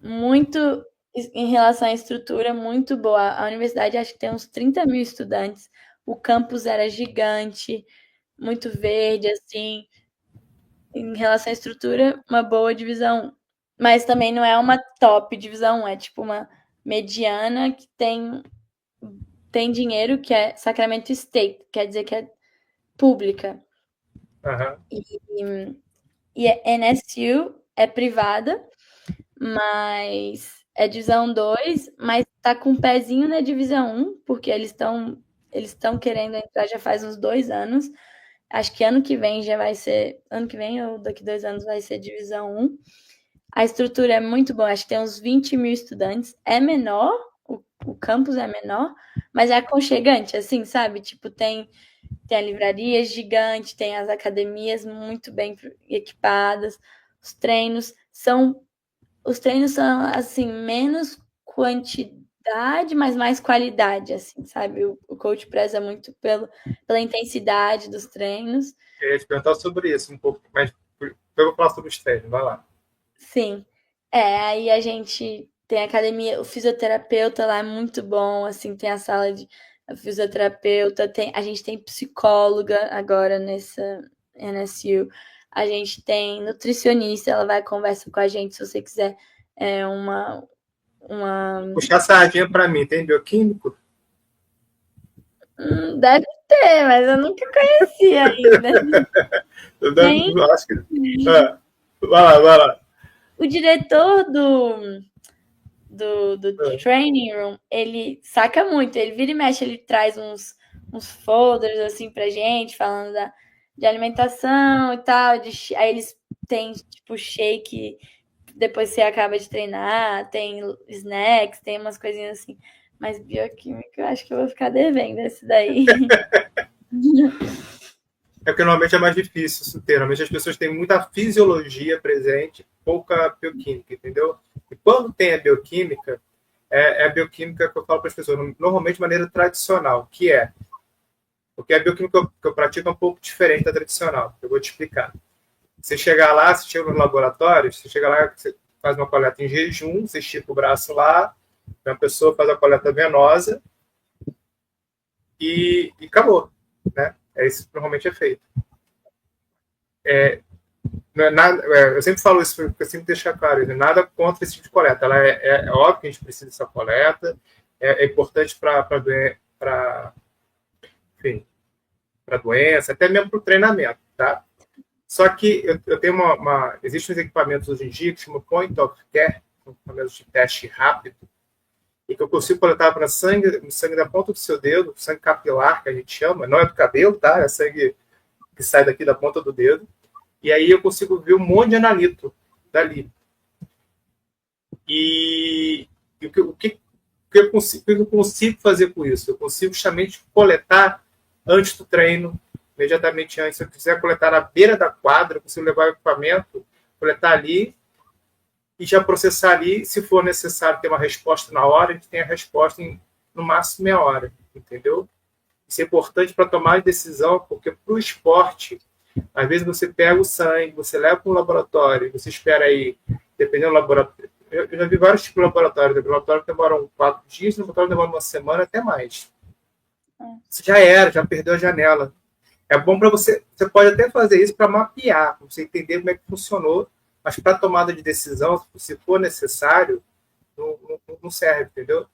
muito em relação à estrutura, muito boa. A universidade acho que tem uns 30 mil estudantes. O campus era gigante, muito verde, assim. Em relação à estrutura, uma boa divisão 1. Mas também não é uma top divisão 1, é tipo uma mediana que tem dinheiro, que é Sacramento State, quer dizer que é pública. Uhum. E a NSU é privada, mas é divisão 2, mas tá com um pezinho na divisão 1, porque eles estão querendo entrar já faz uns 2 anos. Acho que ano que vem já vai ser. Ano que vem ou daqui 2 anos vai ser divisão 1. A estrutura é muito boa, acho que tem uns 20 mil estudantes. É menor, o campus é menor, mas é aconchegante, assim, sabe? Tipo, tem a livraria gigante, tem as academias muito bem equipadas, os treinos são assim, menos quantidade, mas mais qualidade, assim, sabe? O coach preza muito pela intensidade dos treinos. Eu ia te perguntar sobre isso um pouco, mas eu vou falar sobre os treinos, vai lá. Sim. Aí a gente tem a academia, o fisioterapeuta lá é muito bom, assim, tem a sala de fisioterapeuta, a gente tem psicóloga agora nessa NSU, a gente tem nutricionista, ela vai conversar com a gente se você quiser uma Puxar a sardinha para mim, tem bioquímico? Deve ter, mas eu nunca conheci ainda. Tem. Eu acho que. Vai lá. O diretor do training room, ele saca muito. Ele vira e mexe, ele traz uns folders assim pra gente, falando de alimentação e tal. Aí eles têm, tipo, shake depois que você acaba de treinar, tem snacks, tem umas coisinhas assim Mas bioquímica, eu acho que eu vou ficar devendo esse daí. É porque normalmente é mais difícil isso ter. Normalmente as pessoas têm muita fisiologia presente, pouca bioquímica, entendeu? E quando tem a bioquímica, é a bioquímica que eu falo para as pessoas, normalmente de maneira tradicional, que é. Porque a bioquímica que eu pratico é um pouco diferente da tradicional. Eu vou te explicar. Você chegar lá, você chega nos laboratórios, você chega lá, você faz uma coleta em jejum, você estica o braço lá, uma pessoa faz a coleta venosa e acabou. Né? É isso que normalmente é feito. Não é nada, eu sempre falo isso, porque eu sempre deixo claro, né? Nada contra esse tipo de coleta. Ela é óbvio que a gente precisa dessa coleta, é importante para doença, até mesmo para o treinamento, tá? Só que eu tenho existem uns equipamentos hoje em dia que chamam Point of Care, equipamentos de teste rápido, e que eu consigo coletar para sangue da ponta do seu dedo, sangue capilar, que a gente chama, não é do cabelo, tá? É sangue que sai daqui da ponta do dedo. E aí eu consigo ver um monte de analito dali. E o que eu consigo fazer com isso? Eu consigo justamente coletar antes do treino, imediatamente antes. Se eu quiser coletar na beira da quadra, eu consigo levar o equipamento, coletar ali e já processar ali. Se for necessário ter uma resposta na hora, a gente tem a resposta em no máximo meia hora, entendeu? Isso é importante para tomar decisão, porque para o esporte, às vezes você pega o sangue, você leva para um laboratório, você espera aí, dependendo do laboratório. Eu já vi vários tipos de laboratórios. Tem laboratório que demoram 4 dias, tem laboratório que demora uma semana, até mais. Isso já era, já perdeu a janela. É bom para você. Você pode até fazer isso para mapear, para você entender como é que funcionou, mas para tomada de decisão, se for necessário, não serve, entendeu?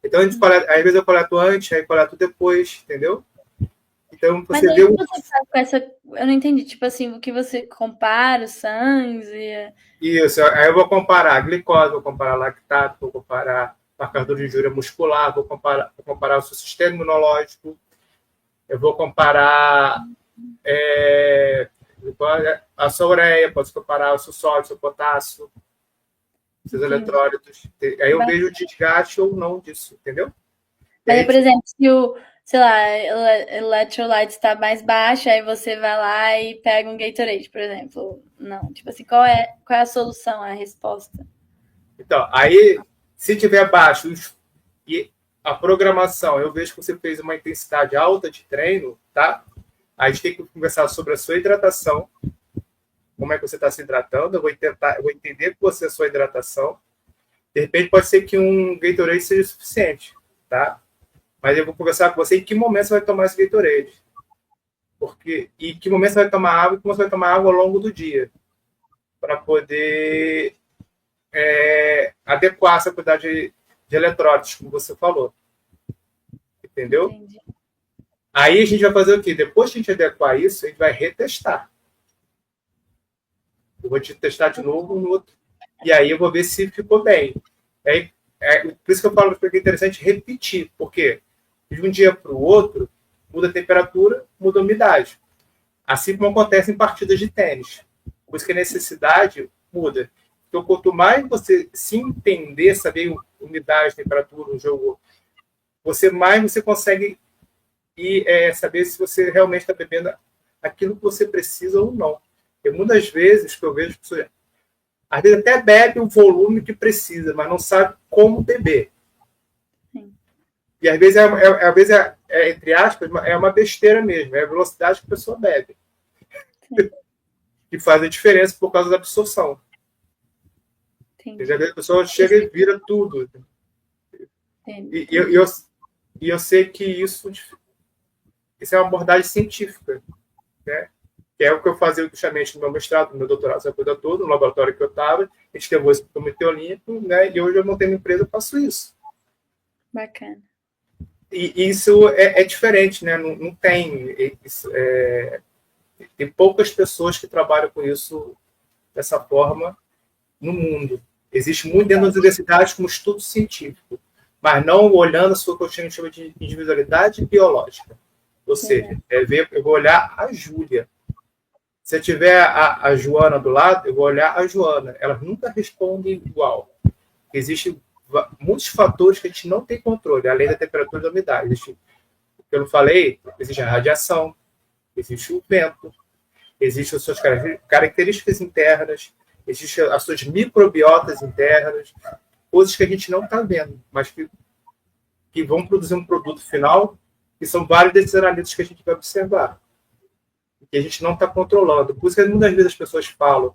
Então, a gente coleta, às vezes eu coleto antes, aí coleto depois, entendeu? Então, Mas você aí vê você faz com essa. Eu não entendi, tipo assim, o que você compara os sangues e. Isso, aí eu vou comparar glicose, vou comparar lactato, vou comparar marcador de injúria muscular, vou comparar o seu sistema imunológico, eu vou comparar a sua ureia, posso comparar o seu sódio, o seu potássio, seus eletrólitos. Aí eu vejo o desgaste ou não disso, entendeu? Mas aí, por exemplo, se o, sei lá, electrolyte está mais baixo, aí você vai lá e pega um Gatorade, por exemplo. Não, tipo assim, qual é a solução, a resposta? Então, aí, se tiver baixo e a programação, eu vejo que você fez uma intensidade alta de treino, tá? Aí a gente tem que conversar sobre a sua hidratação, como é que você está se hidratando, eu vou entender com você a sua hidratação. De repente pode ser que um Gatorade seja suficiente, tá? Mas eu vou conversar com você em que momento você vai tomar esse Gatorade. E que momento você vai tomar água e como você vai tomar água ao longo do dia. Para poder adequar essa quantidade de eletrólitos, como você falou. Entendeu? Entendi. Aí a gente vai fazer o quê? Depois que a gente adequar isso, a gente vai retestar. Eu vou te testar de novo no outro. E aí eu vou ver se ficou bem. Por isso que eu falo que é interessante repetir. Porque de um dia para o outro, muda a temperatura, muda a umidade. Assim como acontece em partidas de tênis. Por isso que a necessidade muda. Então, quanto mais você se entender, saber umidade, temperatura no jogo, mais você consegue saber se você realmente está bebendo aquilo que você precisa ou não. Porque muitas vezes que eu vejo pessoas, às vezes até bebe o volume que precisa, mas não sabe como beber. Sim. E às vezes, entre aspas, é uma besteira mesmo, é a velocidade que a pessoa bebe. Que faz a diferença por causa da absorção. Às vezes a pessoa chega e vira tudo. E eu sei que isso é uma abordagem científica, né? Que é o que eu fazia justamente no meu mestrado, no meu doutorado, essa coisa toda, no laboratório que eu estava, a gente levou isso para o Comitê Olímpico, né? E hoje eu montei uma empresa e faço isso. Bacana. E isso é diferente, né? Não tem... tem poucas pessoas que trabalham com isso dessa forma no mundo. Existe muito dentro das universidades como estudo científico, mas não olhando a sua que a gente chama de individualidade biológica. Ou seja, eu vou olhar a Júlia. Se eu tiver a Joana do lado, eu vou olhar a Joana. Elas nunca respondem igual. Existem muitos fatores que a gente não tem controle, além da temperatura e da umidade. Eu não falei, existe a radiação, existe o vento, existem as suas características internas, existem as suas microbiotas internas, coisas que a gente não está vendo, mas que vão produzir um produto final, que são vários desses analistas que a gente vai observar, que a gente não está controlando. Por isso que muitas vezes as pessoas falam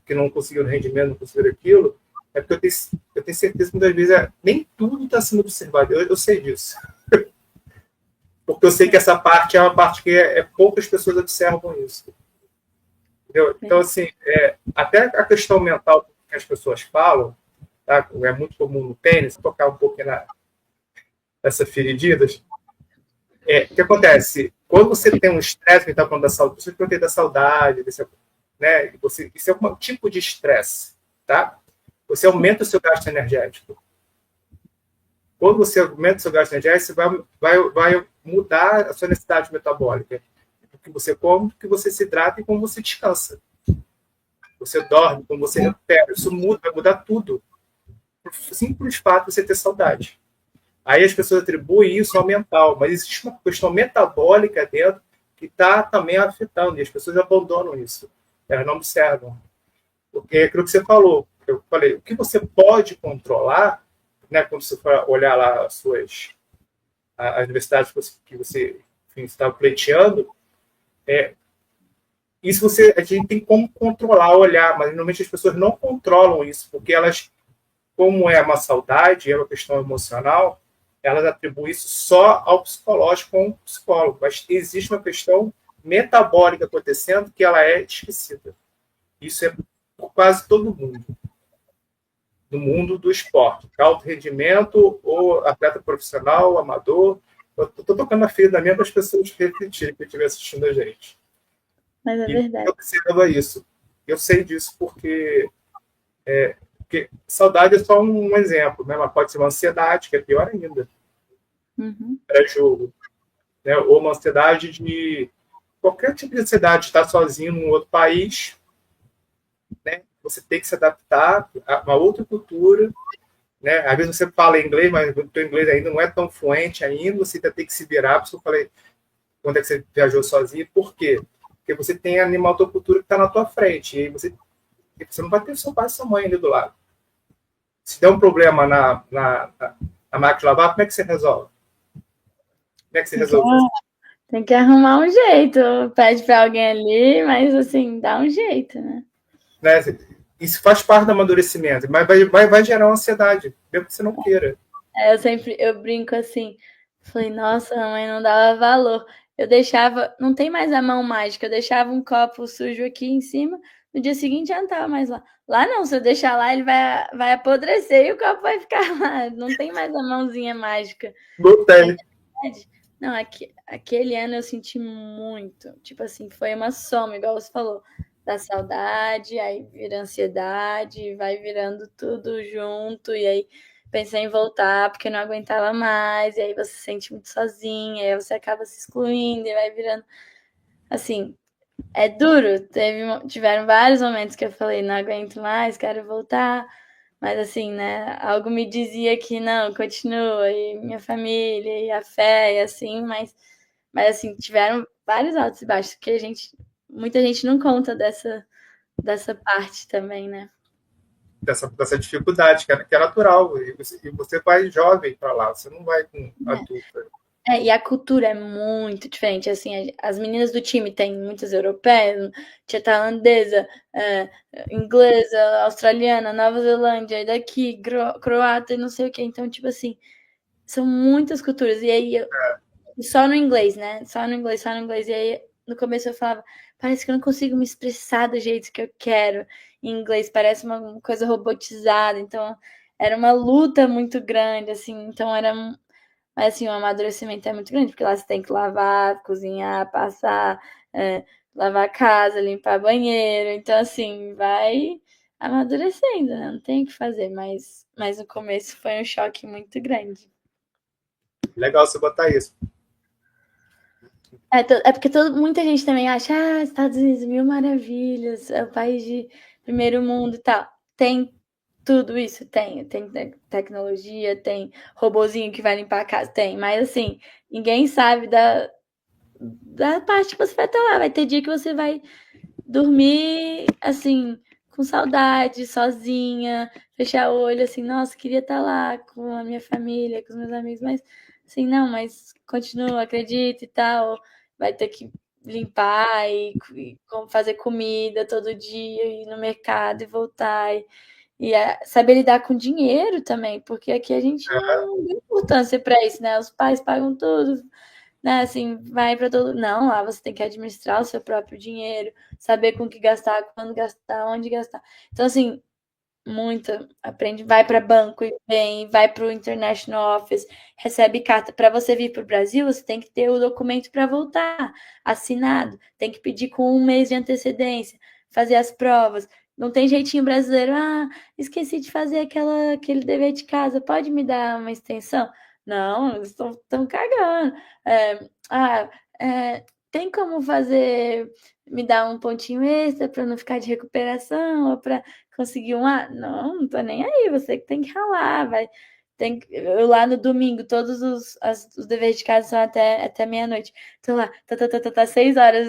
que não conseguiram rendimento, não conseguiram aquilo, é porque eu tenho certeza que muitas vezes nem tudo está sendo observado. Eu sei disso. Porque eu sei que essa parte é uma parte que poucas pessoas observam isso. Entendeu? Então, assim, até a questão mental que as pessoas falam, tá? É muito comum no tênis, tocar um pouquinho nessas ferididas. O que acontece? Quando você tem um estresse, que está falando da saúde, você tem da saudade, né? Isso é um tipo de estresse, tá? Você aumenta o seu gasto energético. Quando você aumenta o seu gasto energético, você vai mudar a sua necessidade metabólica. O que você come, o que você se hidrata e como você descansa. Você dorme, como você recupera. Isso vai mudar tudo. Simples fato de você ter saudade. Aí as pessoas atribuem isso ao mental, mas existe uma questão metabólica dentro que está também afetando, e as pessoas abandonam isso. Elas não observam. Porque é aquilo que você falou. Eu falei, o que você pode controlar, né, quando você for olhar lá as universidades que você está pleiteando, isso a gente tem como controlar, olhar, mas normalmente as pessoas não controlam isso, porque elas, como é uma saudade, é uma questão emocional, elas atribuem isso só ao psicológico com o psicólogo, mas existe uma questão metabólica acontecendo que ela é esquecida. Isso é por quase todo mundo. No mundo do esporte, alto rendimento, ou atleta profissional, amador. Eu estou tocando a ferida minha para as pessoas refletirem que estiver assistindo a gente. Mas é verdade. Eu observo isso. Eu sei disso porque saudade é só um exemplo, né? Mas pode ser uma ansiedade, que é pior ainda. Pré-jogo. Né? Ou uma ansiedade de qualquer tipo de ansiedade, estar sozinho num outro país, né? Você tem que se adaptar a uma outra cultura, né? Às vezes você fala inglês, mas o teu inglês ainda não é tão fluente ainda, você ainda tem que se virar. Por isso eu falei, quando é que você viajou sozinho? Por quê? Porque você tem uma outra cultura que está na tua frente, e aí você não vai ter seu pai e sua mãe ali do lado. Se der um problema na máquina de lavar, como é que você resolve? Como é que você resolve isso? Tem que arrumar um jeito. Pede para alguém ali, mas assim, dá um jeito, né? Isso faz parte do amadurecimento, mas vai gerar uma ansiedade, mesmo que você não queira. Eu brinco assim, falei, nossa, a mãe não dava valor. Eu deixava, não tem mais a mão mágica, eu deixava um copo sujo aqui em cima, no dia seguinte já não tava mais lá. Lá não, se eu deixar lá, ele vai apodrecer e o copo vai ficar lá. Não tem mais a mãozinha mágica. Não tem. Não, aquele ano eu senti muito. Tipo assim, foi uma soma, igual você falou, da saudade, aí vira ansiedade, vai virando tudo junto, e aí pensei em voltar porque não aguentava mais, e aí você se sente muito sozinha, e aí você acaba se excluindo, e vai virando. Assim, é duro. Tiveram vários momentos que eu falei, não aguento mais, quero voltar. Mas assim, né? Algo me dizia que não, continua, e minha família, e a fé, e assim, mas assim, tiveram vários altos e baixos que muita gente não conta dessa parte também, né? Dessa dificuldade, que é natural. E você vai jovem para lá, você não vai com adulta. E a cultura é muito diferente. Assim, as meninas do time têm muitas europeias, tia tailandesa, inglesa, australiana, Nova Zelândia, e daqui, croata e não sei o que. Então, tipo assim, são muitas culturas. E aí, só no inglês, né? Só no inglês, só no inglês. E aí, no começo eu falava, parece que eu não consigo me expressar do jeito que eu quero em inglês, parece uma coisa robotizada. Então, era uma luta muito grande, assim. Então, mas assim, o amadurecimento é muito grande, porque lá você tem que lavar, cozinhar, passar, lavar a casa, limpar banheiro. Então, assim, vai amadurecendo, né? Não tem o que fazer, mas no começo foi um choque muito grande. Legal você botar isso. É porque muita gente também acha, Estados Unidos, mil maravilhas, é o país de primeiro mundo e tal. Tem tudo isso? Tem tecnologia, tem robozinho que vai limpar a casa, tem. Mas assim, ninguém sabe da parte que você vai estar lá. Vai ter dia que você vai dormir, assim, com saudade, sozinha, fechar o olho, assim, nossa, queria estar lá com a minha família, com os meus amigos, mas, assim, não, mas continua, acredita e tal, vai ter que limpar e fazer comida todo dia, ir no mercado e voltar, saber lidar com dinheiro também, porque aqui a gente não dá importância para isso, né? Os pais pagam tudo, né? Assim, vai para todo. Não, lá você tem que administrar o seu próprio dinheiro, saber com que gastar, quando gastar, onde gastar. Então, assim, muita. Aprende, vai para banco e vem, vai para o International Office, recebe carta. Para você vir para o Brasil, você tem que ter o documento para voltar, assinado, tem que pedir com 1 mês de antecedência, fazer as provas. Não tem jeitinho brasileiro. Ah, esqueci de fazer aquele dever de casa. Pode me dar uma extensão? Não, eles estão cagando. É, ah, tem como fazer, me dar um pontinho extra para não ficar de recuperação ou para conseguir um A? Não tô nem aí. Você que tem que ralar. Eu lá no domingo, todos os deveres de casa são até meia-noite. Tô lá, 6 horas,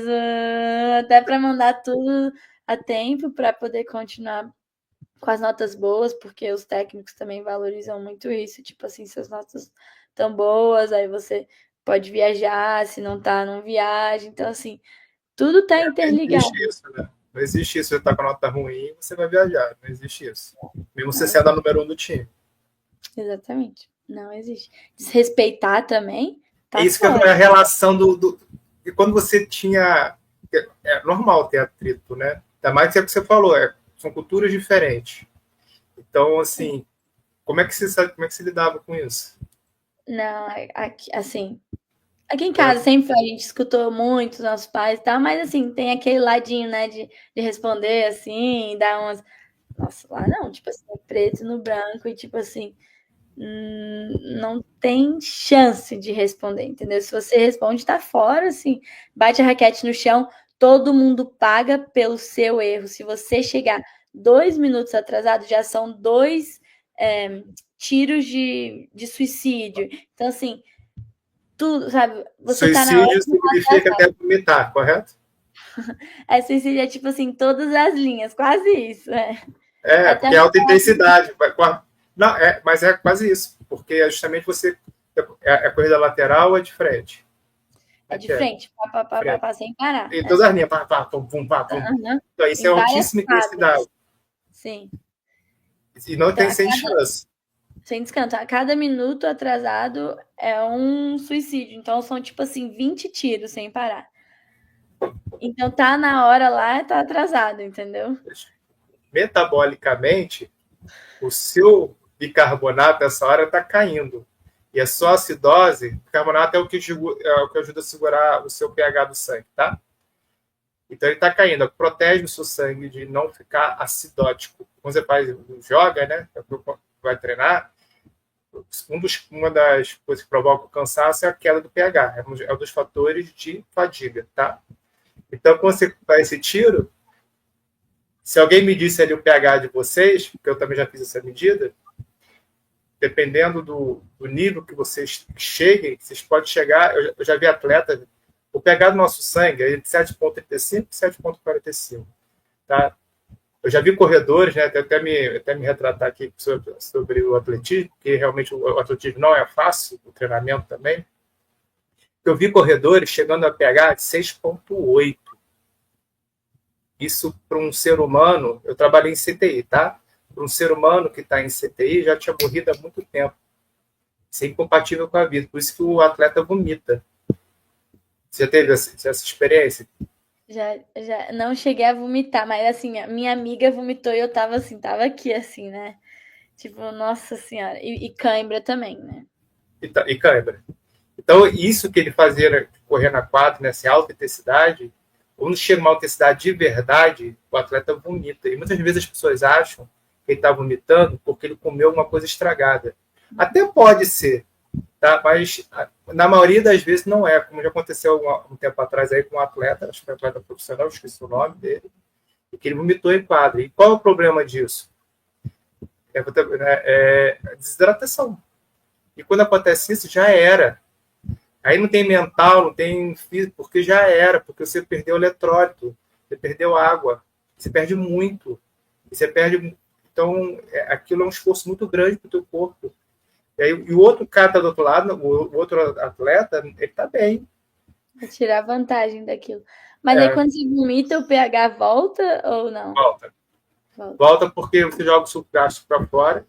até para mandar tudo a tempo para poder continuar com as notas boas, porque os técnicos também valorizam muito isso, tipo assim, se as notas tão boas, aí você pode viajar, se não tá, não viaja. Então, assim, tudo tá Não interligado. existe isso, né? Não existe isso. Você está com a nota ruim, você vai viajar. Não existe isso. Mesmo você sendo a número 1 do time. Exatamente. Não existe. Desrespeitar também, É tá isso que é fora. a relação E quando você tinha. É normal ter atrito, né? Ainda mais que é o que você falou, são culturas diferentes. Então, assim, como é que você lidava com isso? Não, aqui, assim, aqui em casa sempre a gente escutou muito os nossos pais e tal, mas assim, tem aquele ladinho, né, de responder assim, dar umas. Nossa, lá não, tipo assim, é preto no branco e tipo assim, não tem chance de responder, entendeu? Se você responde, tá fora, assim, bate a raquete no chão, todo mundo paga pelo seu erro. Se você chegar 2 minutos atrasado, já são dois tiros de suicídio. Então, assim, tudo, sabe? Você tá na hora Suicídio significa até vomitar, correto? suicídio é tipo assim, todas as linhas, quase isso. É até Porque é alta intensidade. Não, mas é quase isso. Porque é justamente você. A corrida lateral é de frente. Como é de que é? frente, pá, pá, pá, Frente. pá, sem parar. E todas as linhas, pá, pá, pum, pum, pá, pum. Uhum. Então, isso é Em várias altíssima intensidade. quadras. Sim. E não Então, tem sem chance. sem descanso, a cada minuto atrasado é um suicídio. Então, são tipo assim, 20 tiros sem parar. Então, tá na hora lá, tá atrasado, entendeu? Metabolicamente, o seu bicarbonato, essa hora, está caindo. E a sua acidose, bicarbonato é o que ajuda a segurar o seu pH do sangue, tá? Então ele está caindo, protege o seu sangue de não ficar acidótico. Quando você joga, né? Vai treinar, uma das coisas que provoca o cansaço é a queda do pH. É um dos fatores de fadiga, tá? Então, quando você faz esse tiro, se alguém medisse ali o pH de vocês, porque eu também já fiz essa medida, dependendo do nível que vocês cheguem, vocês podem chegar. Eu já vi atleta, o pH do nosso sangue é de 7,35 e 7,45. Tá? Eu já vi corredores, né, até me retratar aqui sobre o atletismo, que realmente o atletismo não é fácil, o treinamento também. Eu vi corredores chegando a pH de 6,8. Isso para um ser humano, eu trabalhei em CTI, tá? Para um ser humano que está em CTI, já tinha morrido há muito tempo. Isso é incompatível com a vida. Por isso que o atleta vomita. Você já teve essa experiência? Já não cheguei a vomitar, mas assim, a minha amiga vomitou e eu tava assim, tava aqui assim, né? Tipo, nossa senhora. E cãibra também, né? E cãibra. Então, isso que ele fazia correr na quadra, nessa alta intensidade, quando chega uma alta intensidade de verdade, o atleta vomita. E muitas vezes as pessoas acham que ele está vomitando porque ele comeu alguma coisa estragada. Até pode ser, tá? Mas na maioria das vezes não é, como já aconteceu um tempo atrás aí com um atleta, acho que foi um atleta profissional, esqueci o nome dele, e que ele vomitou em quadra. E qual é o problema disso? desidratação. E quando acontece isso, já era. Aí não tem mental, não tem físico, porque já era, porque você perdeu eletrólito, você perdeu água, você perde muito. Você perde. Então, aquilo é um esforço muito grande para o teu corpo. E o outro cara está do outro lado, o outro atleta, ele está bem. Pra tirar vantagem daquilo. Mas aí É, quando você vomita, o pH volta ou não? volta. Volta. Volta porque você joga o suco gástrico para fora,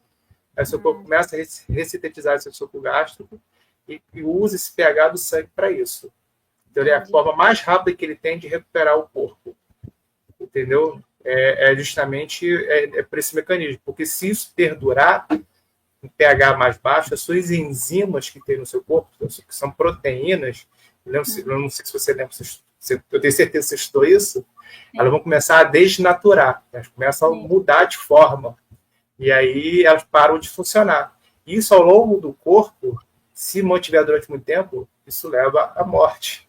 aí seu corpo Hum, começa a ressintetizar esse suco gástrico e usa esse pH do sangue para isso. Então, é a entendi. forma mais rápida que ele tem de recuperar o corpo. Entendeu? Justamente por esse mecanismo. Porque se isso perdurar, um pH mais baixo, as suas enzimas que tem no seu corpo, que são proteínas, eu não sei se você lembra, eu tenho certeza que você estudou isso, elas Sim, vão começar a desnaturar, elas começam a sim, mudar de forma, e aí elas param de funcionar. Isso ao longo do corpo, se mantiver durante muito tempo, isso leva à morte.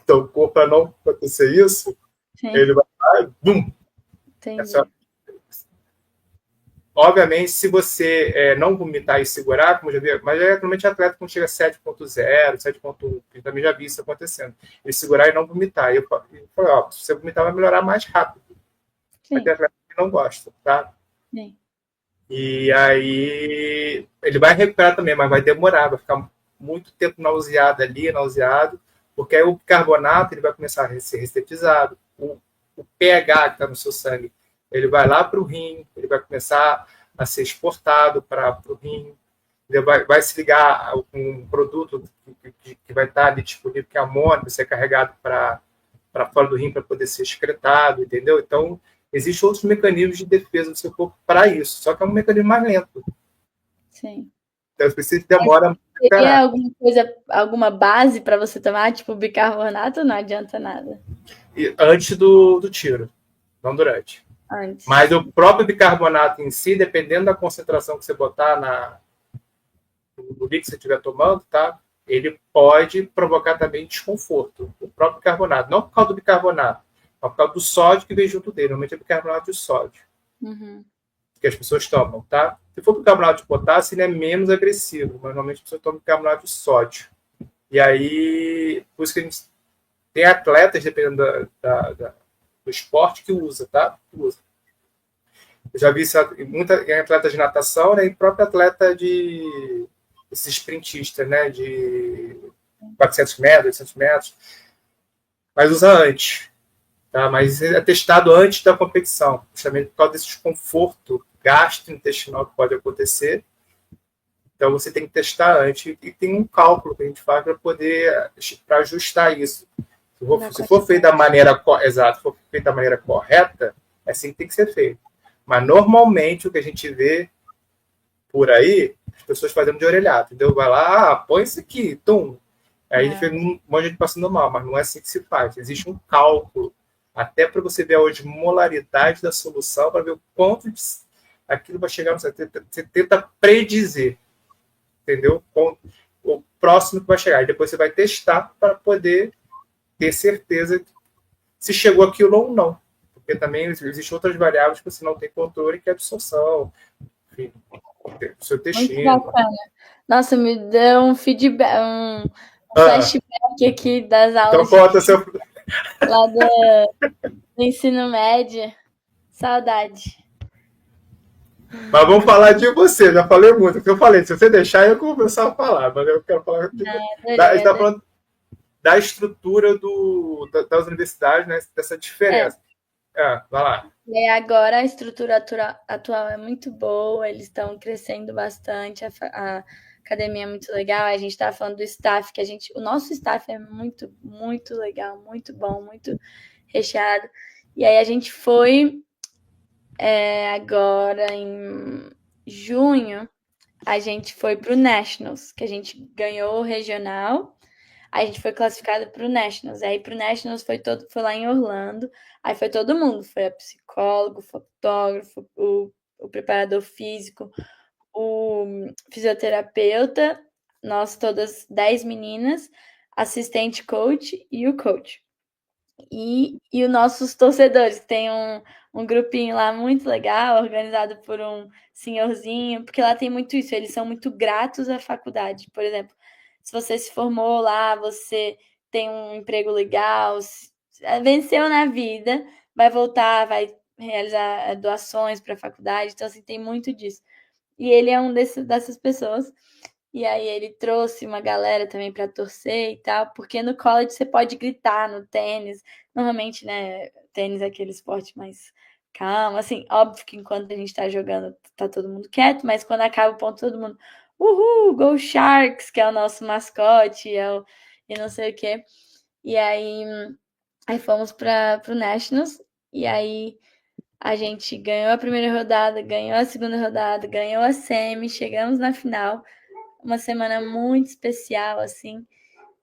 Então, o corpo, para não acontecer isso, sim, ele vai lá e bum! Essa, entendi. obviamente, se você não vomitar e segurar, como eu já vi, mas normalmente atleta quando chega a 7.0, 7.1, eu também já vi isso acontecendo. Ele segurar e não vomitar. E eu falei, ó, se você vomitar vai melhorar mais rápido. Mas tem Sim, atleta que não gosta, tá? sim. E aí ele vai recuperar também, mas vai demorar, vai ficar muito tempo nauseado, porque aí o carbonato ele vai começar a ser restetizado, o pH que está no seu sangue, ele vai lá para o rim, ele vai começar a ser exportado para o rim, ele vai se ligar com um produto que vai estar ali disponível, que é amônio, vai ser carregado para fora do rim para poder ser excretado, entendeu? Então, existem outros mecanismos de defesa do seu corpo para isso, só que é um mecanismo mais lento. Sim. Então, por isso demora a Teria recuperar. alguma coisa, alguma base para você tomar, tipo bicarbonato, não adianta nada. E antes do tiro, não durante. Mas Antes. o próprio bicarbonato em si, dependendo da concentração que você botar no líquido que você estiver tomando, tá? Ele pode provocar também desconforto. O próprio bicarbonato. Não por causa do bicarbonato, mas por causa do sódio que vem junto dele. Normalmente é bicarbonato de sódio Uhum. que as pessoas tomam, tá? Se for bicarbonato de potássio, ele é menos agressivo, mas normalmente as pessoas tomam bicarbonato de sódio. E aí, por isso que a gente tem atletas, dependendo do esporte, que usa, tá? Usa. Eu já vi isso em atletas de natação, né? E próprio atleta de esse sprintista, né? De 400 metros, 800 metros, mas usa antes, tá? Mas é testado antes da competição, justamente por causa desse desconforto gastrointestinal que pode acontecer. Então você tem que testar antes e tem um cálculo que a gente faz para poder para ajustar isso. Na Se for feito quantidade. da maneira exata, se for feito da maneira correta, é assim que tem que ser feito. Mas normalmente o que a gente vê por aí, as pessoas fazendo de orelhada, entendeu? Vai lá, põe isso aqui, tum. Aí ele fez É, um monte de gente passando mal, mas não é assim que se faz. Existe um cálculo, até para você ver a osmolaridade da solução, para ver o quanto aquilo vai chegar. Você tenta predizer, entendeu? O próximo que vai chegar. E depois você vai testar para poder ter certeza se chegou aquilo ou não. Porque também existem outras variáveis que você não tem controle, que é a absorção, enfim, do seu muito intestino. bacana. Nossa, me deu um feedback, um Ah, flashback aqui das então aulas de conta seu. lá do ensino médio. Saudade. Mas vamos falar de você, já falei muito. O que eu falei, se você deixar, eu vou começar a falar, mas eu quero falar. A Adorei, gente está adorei. falando da estrutura das universidades, né? Dessa É, diferença. Ah, vai lá. e agora a estrutura atual é muito boa, eles estão crescendo bastante, a academia é muito legal. A gente está falando do staff, que o nosso staff é muito, muito legal, muito bom, muito recheado. E aí a gente foi agora em junho, a gente foi para o Nationals, que a gente ganhou o regional. Aí a gente foi classificado para o Nationals. Aí para o Nationals foi lá em Orlando. Aí foi todo mundo. Foi a psicólogo, o fotógrafo, o preparador físico, o fisioterapeuta, nós todas 10 meninas, assistente coach e o coach. E os nossos torcedores, tem um grupinho lá muito legal, organizado por um senhorzinho, porque lá tem muito isso, eles são muito gratos à faculdade. Por exemplo, se você se formou lá, você tem um emprego legal, venceu na vida, vai voltar, vai realizar doações para a faculdade, então assim, tem muito disso. E ele é dessas pessoas. E aí ele trouxe uma galera também para torcer e tal, porque no college você pode gritar no tênis. Normalmente, né, tênis é aquele esporte mais calmo, assim, óbvio que enquanto a gente tá jogando, tá todo mundo quieto, mas quando acaba o ponto, todo mundo, uhul, Go Sharks, que é o nosso mascote, e não sei o quê. E aí fomos para o Nationals, e aí a gente ganhou a primeira rodada, ganhou a segunda rodada, ganhou a semi, chegamos na final, uma semana muito especial, assim.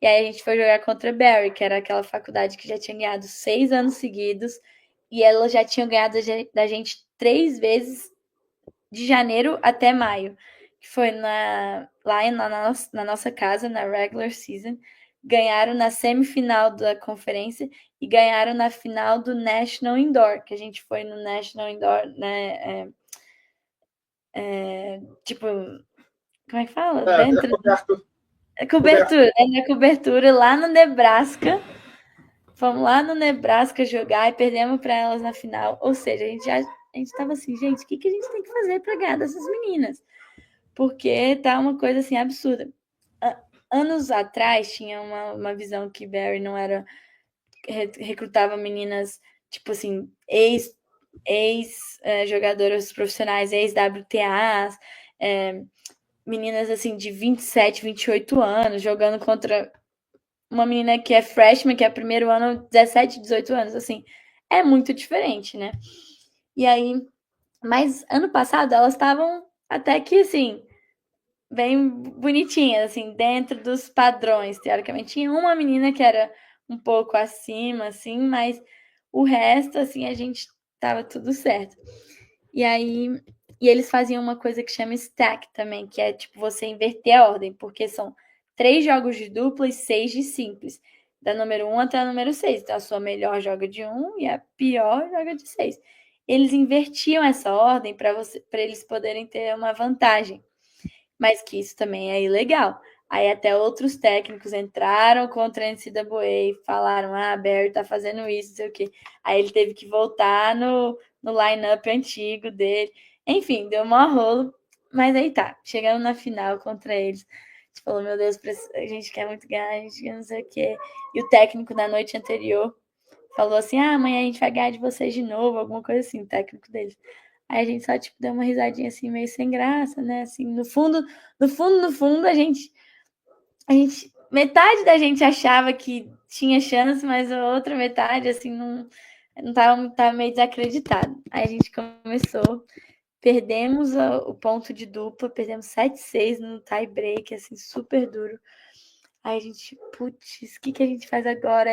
E aí a gente foi jogar contra a Barry, que era aquela faculdade que já tinha ganhado 6 anos seguidos. E ela já tinha ganhado da gente 3 vezes de janeiro até maio. Que foi lá na nossa casa, na regular season. Ganharam na semifinal da conferência e ganharam na final do National Indoor, que a gente foi no National Indoor, né? Tipo, como é que fala? É Dentro coberto, coberto. cobertura, né? Cobertura lá no Nebraska. Fomos lá no Nebraska jogar e perdemos para elas na final. Ou seja, a gente tava assim, gente, o que a gente tem que fazer para ganhar dessas meninas? Porque tá uma coisa assim absurda. Anos atrás tinha uma visão que Barry não era recrutava meninas tipo assim, jogadoras profissionais, ex-WTAs, meninas assim de 27, 28 anos, jogando contra uma menina que é freshman, que é primeiro ano, 17, 18 anos, assim, é muito diferente, né? E aí, mas ano passado elas estavam até que, assim, bem bonitinhas, assim, dentro dos padrões, teoricamente. Tinha uma menina que era um pouco acima, assim, mas o resto, assim, a gente tava tudo certo. E aí, e eles faziam uma coisa que chama stack também, que é tipo você inverter a ordem, porque são 3 jogos de dupla e 6 de simples. Da número 1 até a número 6. Então a sua melhor joga de 1 e a pior joga de 6. Eles invertiam essa ordem para eles poderem ter uma vantagem. Mas que isso também é ilegal. Aí até outros técnicos entraram contra a NCAA, falaram, ah, Barry tá fazendo isso, não sei o quê. Aí ele teve que voltar no line-up antigo dele. Enfim, deu um rolo. Mas aí tá, chegando na final contra eles. A gente falou, meu Deus, a gente quer muito ganhar, a gente quer não sei o quê. E o técnico na noite anterior falou assim, ah, amanhã a gente vai ganhar de vocês de novo, alguma coisa assim, o técnico deles. Aí a gente só, tipo, deu uma risadinha assim, meio sem graça, né? Assim, no fundo, metade da gente achava que tinha chance, mas a outra metade, assim, não tava meio desacreditado. Aí a gente começou, perdemos o ponto de dupla, perdemos 7-6 no tie break, assim, super duro. Aí a gente, putz, o que a gente faz agora?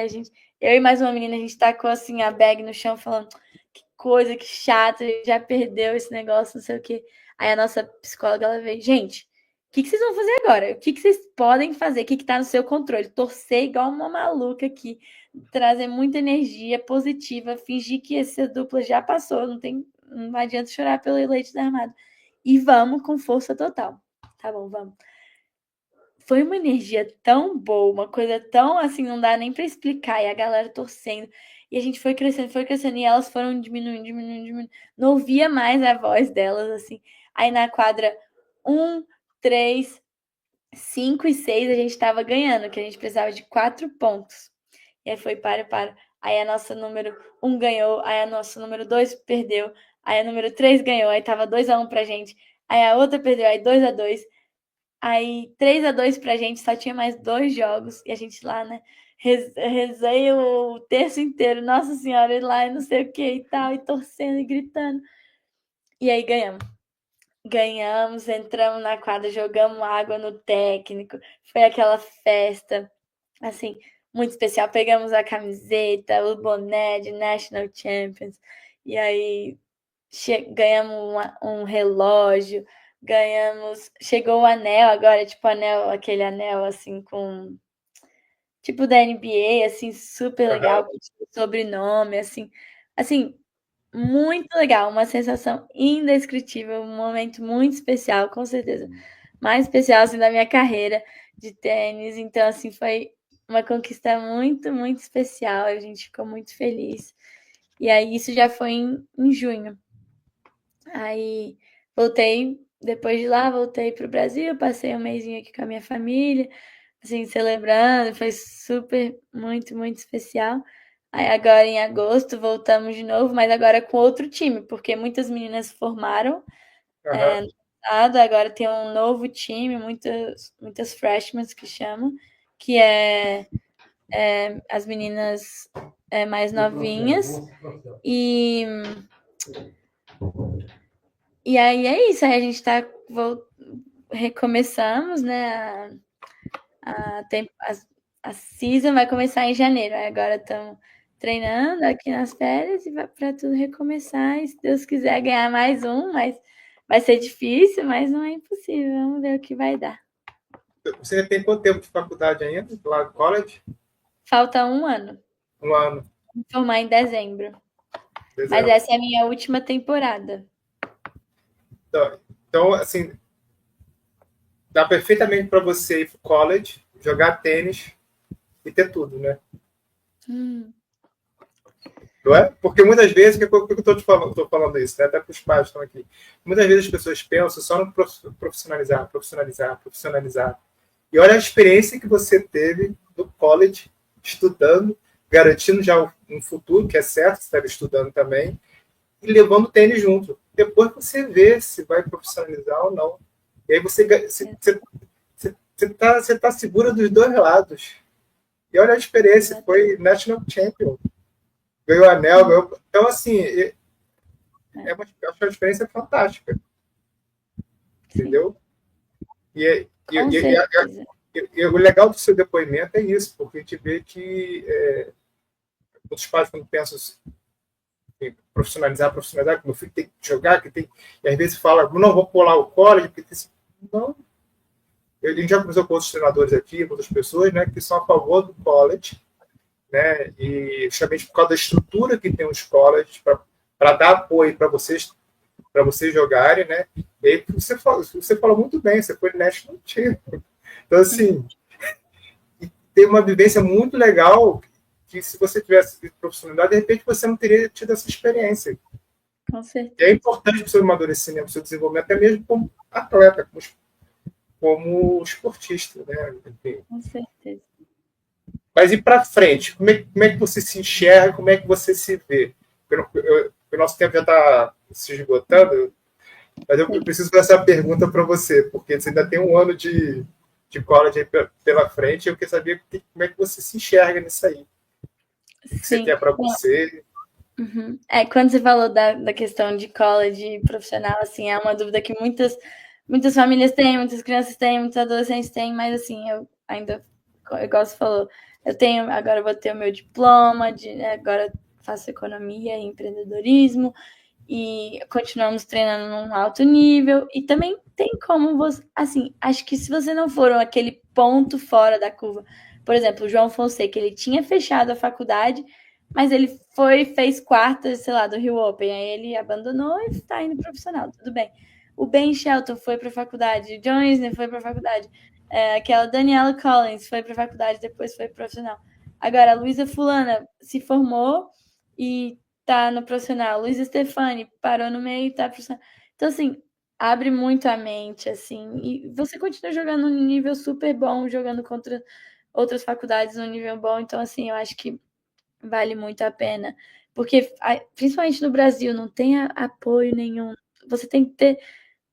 Eu e mais uma menina, a gente tacou assim a bag no chão, falando que coisa, que chato, a gente já perdeu esse negócio, não sei o quê. Aí a nossa psicóloga, ela veio, gente, o que vocês vão fazer agora? O que vocês podem fazer? O que tá no seu controle? Torcer igual uma maluca aqui, trazer muita energia positiva, fingir que essa dupla já passou, não adianta chorar pelo leite derramado. E vamos com força total. Tá bom, vamos. Foi uma energia tão boa, uma coisa tão assim, não dá nem para explicar. E a galera torcendo. E a gente foi crescendo, e elas foram diminuindo, diminuindo, diminuindo. Não ouvia mais a voz delas, assim. Aí na quadra 1, 3, 5 e 6 a gente estava ganhando, que a gente precisava de 4 pontos. E aí foi para. Aí a nossa número 1 ganhou, aí a nossa número 2 perdeu, aí a número 3 ganhou, aí tava 2-1 pra gente. Aí a outra perdeu, aí 2-2. Aí 3-2 pra gente, só tinha mais 2 jogos. E a gente lá, né? Rezei o terço inteiro, Nossa Senhora, e lá e não sei o que e tal, e torcendo e gritando. E aí ganhamos. Ganhamos, entramos na quadra, jogamos água no técnico. Foi aquela festa, assim, muito especial. Pegamos a camiseta, o boné de National Champions. E aí ganhamos um relógio, ganhamos. Chegou o anel agora, tipo, aquele anel assim com. tipo da NBA, assim, super legal, Aham. com o sobrenome, assim, muito legal, uma sensação indescritível, um momento muito especial, com certeza. Mais especial, assim, da minha carreira de tênis. Então, assim, foi uma conquista muito, muito especial. A gente ficou muito feliz. E aí, isso já foi em junho. Aí, voltei, depois de lá, voltei para o Brasil, passei um mesinho aqui com a minha família, assim, celebrando, foi super, muito, muito especial. Aí agora em agosto voltamos de novo, mas agora com outro time, porque muitas meninas formaram Aham. no passado, agora tem um novo time, muitas freshmen que chamam, que as meninas mais novinhas. E, e aí é isso, aí a gente tá, recomeçamos, né, a season vai começar em janeiro. Aí agora estamos treinando aqui nas férias e vai para tudo recomeçar. E se Deus quiser ganhar mais um, mas vai ser difícil, mas não é impossível. Vamos ver o que vai dar. Você tem quanto tempo de faculdade ainda, lá do college? Falta um ano. Um ano, Vou formar em dezembro. Mas dezembro. essa é a minha última temporada. Então, assim, dá perfeitamente para você ir pro college, jogar tênis e ter tudo, né? Hum, Não é? Porque muitas vezes, que eu estou te falando, tô falando isso, né? Até para os pais que estão aqui. Muitas vezes as pessoas pensam só no profissionalizar, profissionalizar, profissionalizar. E olha a experiência que você teve no college, estudando, garantindo já um futuro, que é certo, você estava estudando também, e levando o tênis junto. Depois você vê se vai profissionalizar ou não. E aí você tá segura dos dois lados. E olha a experiência, foi National Champion. Ganhou anel, ganhou. Então, assim, eu acho uma experiência fantástica, sim, entendeu? E, e, com e, certeza. e o legal do seu depoimento é isso, porque a gente vê que outros pais, quando pensam em profissionalizar, profissionalizar, que meu filho tem que jogar, que tem. E às vezes fala, não, vou pular o college, porque tem... Não. A gente já conversou com outros treinadores aqui, com outras pessoas, né, que são a favor do college, né, e justamente por causa da estrutura que tem os colleges para dar apoio para vocês jogarem, né? E aí você falou muito bem, você foi national team. Então, Sim, assim, tem uma vivência muito legal que se você tivesse profissionalidade, de repente você não teria tido essa experiência. com E é certeza. importante para o seu amadurecimento, para o seu desenvolvimento, até mesmo como atleta, como esportista, né? Enfim. Com certeza. Mas e para frente? Como é que você se enxerga? Como é que você se vê? O nosso tempo já está se esgotando, mas eu Sim. preciso fazer essa pergunta para você, porque você ainda tem um ano de college aí pela frente, e eu queria saber como é que você se enxerga nisso aí. O que você Sim. quer para você? Uhum. Quando você falou da questão de college profissional, assim, é uma dúvida que muitas famílias têm, muitas crianças têm, muitos adolescentes têm, mas assim, eu ainda, igual você falou, agora eu vou ter o meu diploma, né, agora faço economia e empreendedorismo, e continuamos treinando num alto nível, e também tem como você, assim, acho que se você não for aquele ponto fora da curva, por exemplo, o João Fonseca, ele tinha fechado a faculdade, mas ele fez quartas, sei lá, do Rio Open, aí ele abandonou e está indo profissional, tudo bem. O Ben Shelton foi para a faculdade, o John Isner foi para a faculdade, aquela Daniela Collins foi para a faculdade, depois foi profissional. Agora, a Luísa Fulana se formou e tá no profissional. Luísa Stefani parou no meio e tá profissional. Então, assim, abre muito a mente, assim, e você continua jogando num nível super bom, jogando contra outras faculdades num nível bom, então, assim, eu acho que vale muito a pena. Porque, principalmente no Brasil, não tem apoio nenhum. Você tem que ter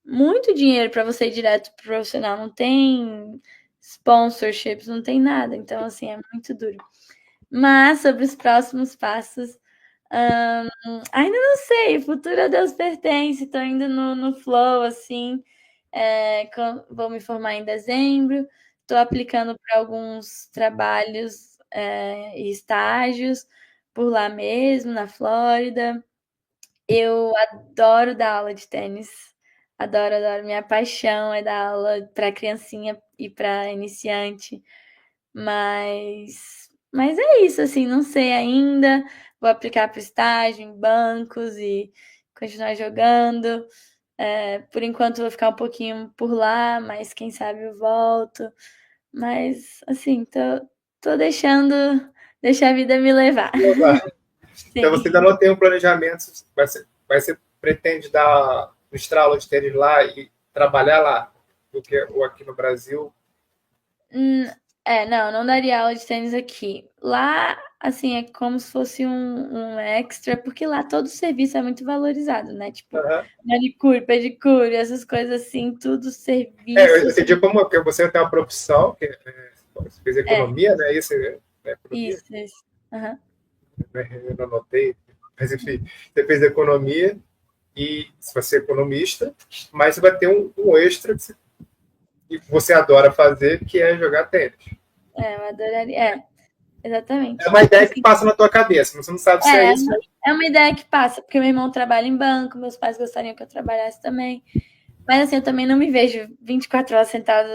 muito dinheiro para você ir direto pro profissional, não tem sponsorships, não tem nada. Então, assim, é muito duro. Mas sobre os próximos passos, ainda não sei, o futuro a Deus pertence, estou indo no flow, assim, vou me formar em dezembro, estou aplicando para alguns trabalhos e estágios por lá mesmo, na Flórida. Eu adoro dar aula de tênis, adoro, minha paixão é dar aula para criancinha e para iniciante, Mas é isso, assim, não sei ainda. Vou aplicar para estágio em bancos e continuar jogando. Por enquanto vou ficar um pouquinho por lá, mas quem sabe eu volto. Mas, assim, tô deixar a vida me levar. Então você Sim. ainda não tem um planejamento, você pretende dar mostrar aula de tênis lá e trabalhar lá, do que ou aqui no Brasil? Hum, não daria aula de tênis aqui. Lá, assim, é como se fosse um extra, porque lá todo o serviço é muito valorizado, né? Tipo, Uhum. manicure, pedicure, essas coisas assim, tudo Eu serviço. entendi como que você tem uma profissão, que você fez É, economia, né? Isso, né? Economia, isso. Aham. né? Eu não anotei, mas enfim, você fez economia e se você é economista, mas você vai ter um extra que você adora fazer, que é jogar tênis. Eu adoraria. É Exatamente. uma ideia que Assim, passa na tua cabeça, você não sabe se é é, isso. é uma ideia que passa, porque meu irmão trabalha em banco, meus pais gostariam que eu trabalhasse também. Mas assim, eu também não me vejo 24 horas sentada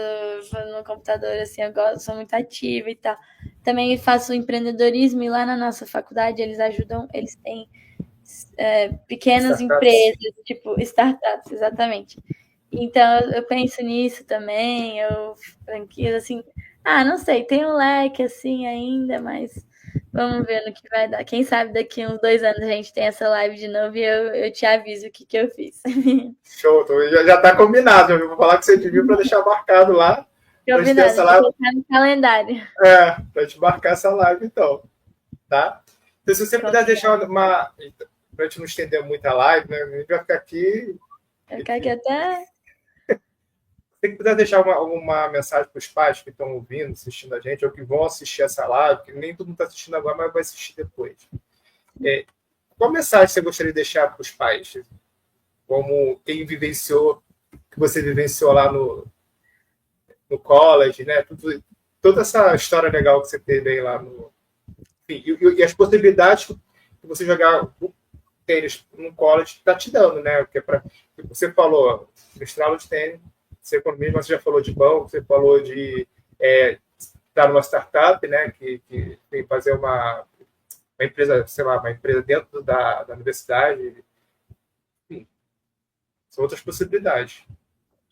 no computador, assim, eu gosto, sou muito ativa e tal. Também faço empreendedorismo e lá na nossa faculdade eles ajudam, eles têm pequenas Startups. empresas, tipo startups, exatamente. Então eu penso nisso também, eu franquias assim, não sei, tem um leque assim ainda, mas vamos ver no que vai dar. Quem sabe daqui uns 2 anos a gente tem essa live de novo e eu te aviso o que eu fiz. Show, então já tá combinado. Eu vou falar que você viu para deixar marcado lá, para gente ter Combinado, essa vou live. colocar no calendário. Para gente marcar essa live, então, tá? Então, se você puder deixar Combinado. uma. Para a gente não estender muito a live, né? A gente vai ficar aqui. Eu ficar aqui até. Se puder deixar uma mensagem para os pais que estão ouvindo, assistindo a gente, ou que vão assistir essa live, que nem todo mundo está assistindo agora, mas vai assistir depois. É, qual mensagem você gostaria de deixar para os pais? Como quem vivenciou, que você vivenciou lá no college, né? Toda essa história legal que você teve aí lá no. Enfim, e as possibilidades que você jogar o tênis no college está te dando, né? Porque você falou, mestral de tênis, você economia, mas você já falou de banco, você falou de estar numa startup, né? Que tem fazer uma empresa, sei lá, uma empresa dentro da universidade. Enfim, são outras possibilidades.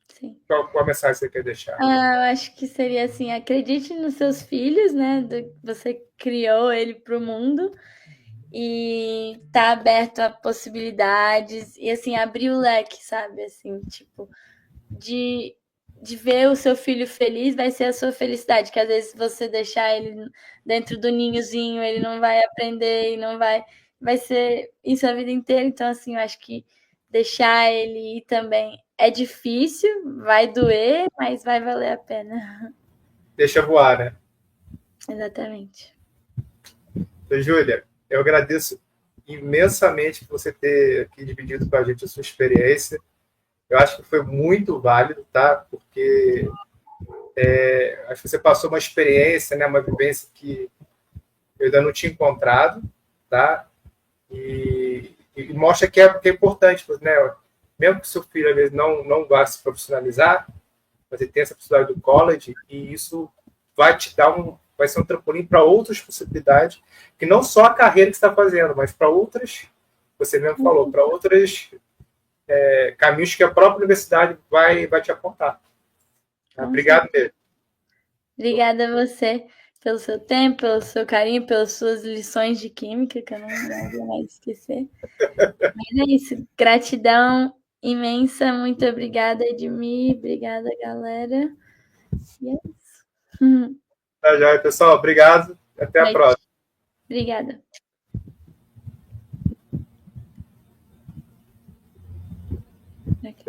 Sim. Qual a mensagem você quer deixar? Eu acho que seria assim: acredite nos seus filhos, né? Você criou ele para o mundo e tá aberto a possibilidades e assim abrir o leque, sabe? Assim, tipo, de, de ver o seu filho feliz vai ser a sua felicidade, que às vezes você deixar ele dentro do ninhozinho, ele não vai aprender e não vai ser isso a vida inteira. Então, assim, eu acho que deixar ele ir também é difícil, vai doer, mas vai valer a pena. Deixa voar, né? Exatamente. Então, Júlia, eu agradeço imensamente por você ter aqui dividido com a gente a sua experiência. Eu acho que foi muito válido, tá? Porque acho que você passou uma experiência, né? Uma vivência que eu ainda não tinha encontrado, tá? E mostra que é importante, né? Mesmo que seu filho às vezes não vá se profissionalizar, você tem essa possibilidade do college e isso vai te dar vai ser um trampolim para outras possibilidades, que não só a carreira que você está fazendo, mas para outras, você mesmo falou, para outros caminhos que a própria universidade vai te apontar. Com Obrigado certeza. mesmo. Obrigada a você pelo seu tempo, pelo seu carinho, pelas suas lições de química, que eu não vou mais esquecer. Mas é isso. Gratidão imensa. Muito obrigada, Edmir. Obrigada, galera. E é isso. Tá, joia, pessoal. Obrigado. Até a Noite. próxima. Obrigada. Aqui.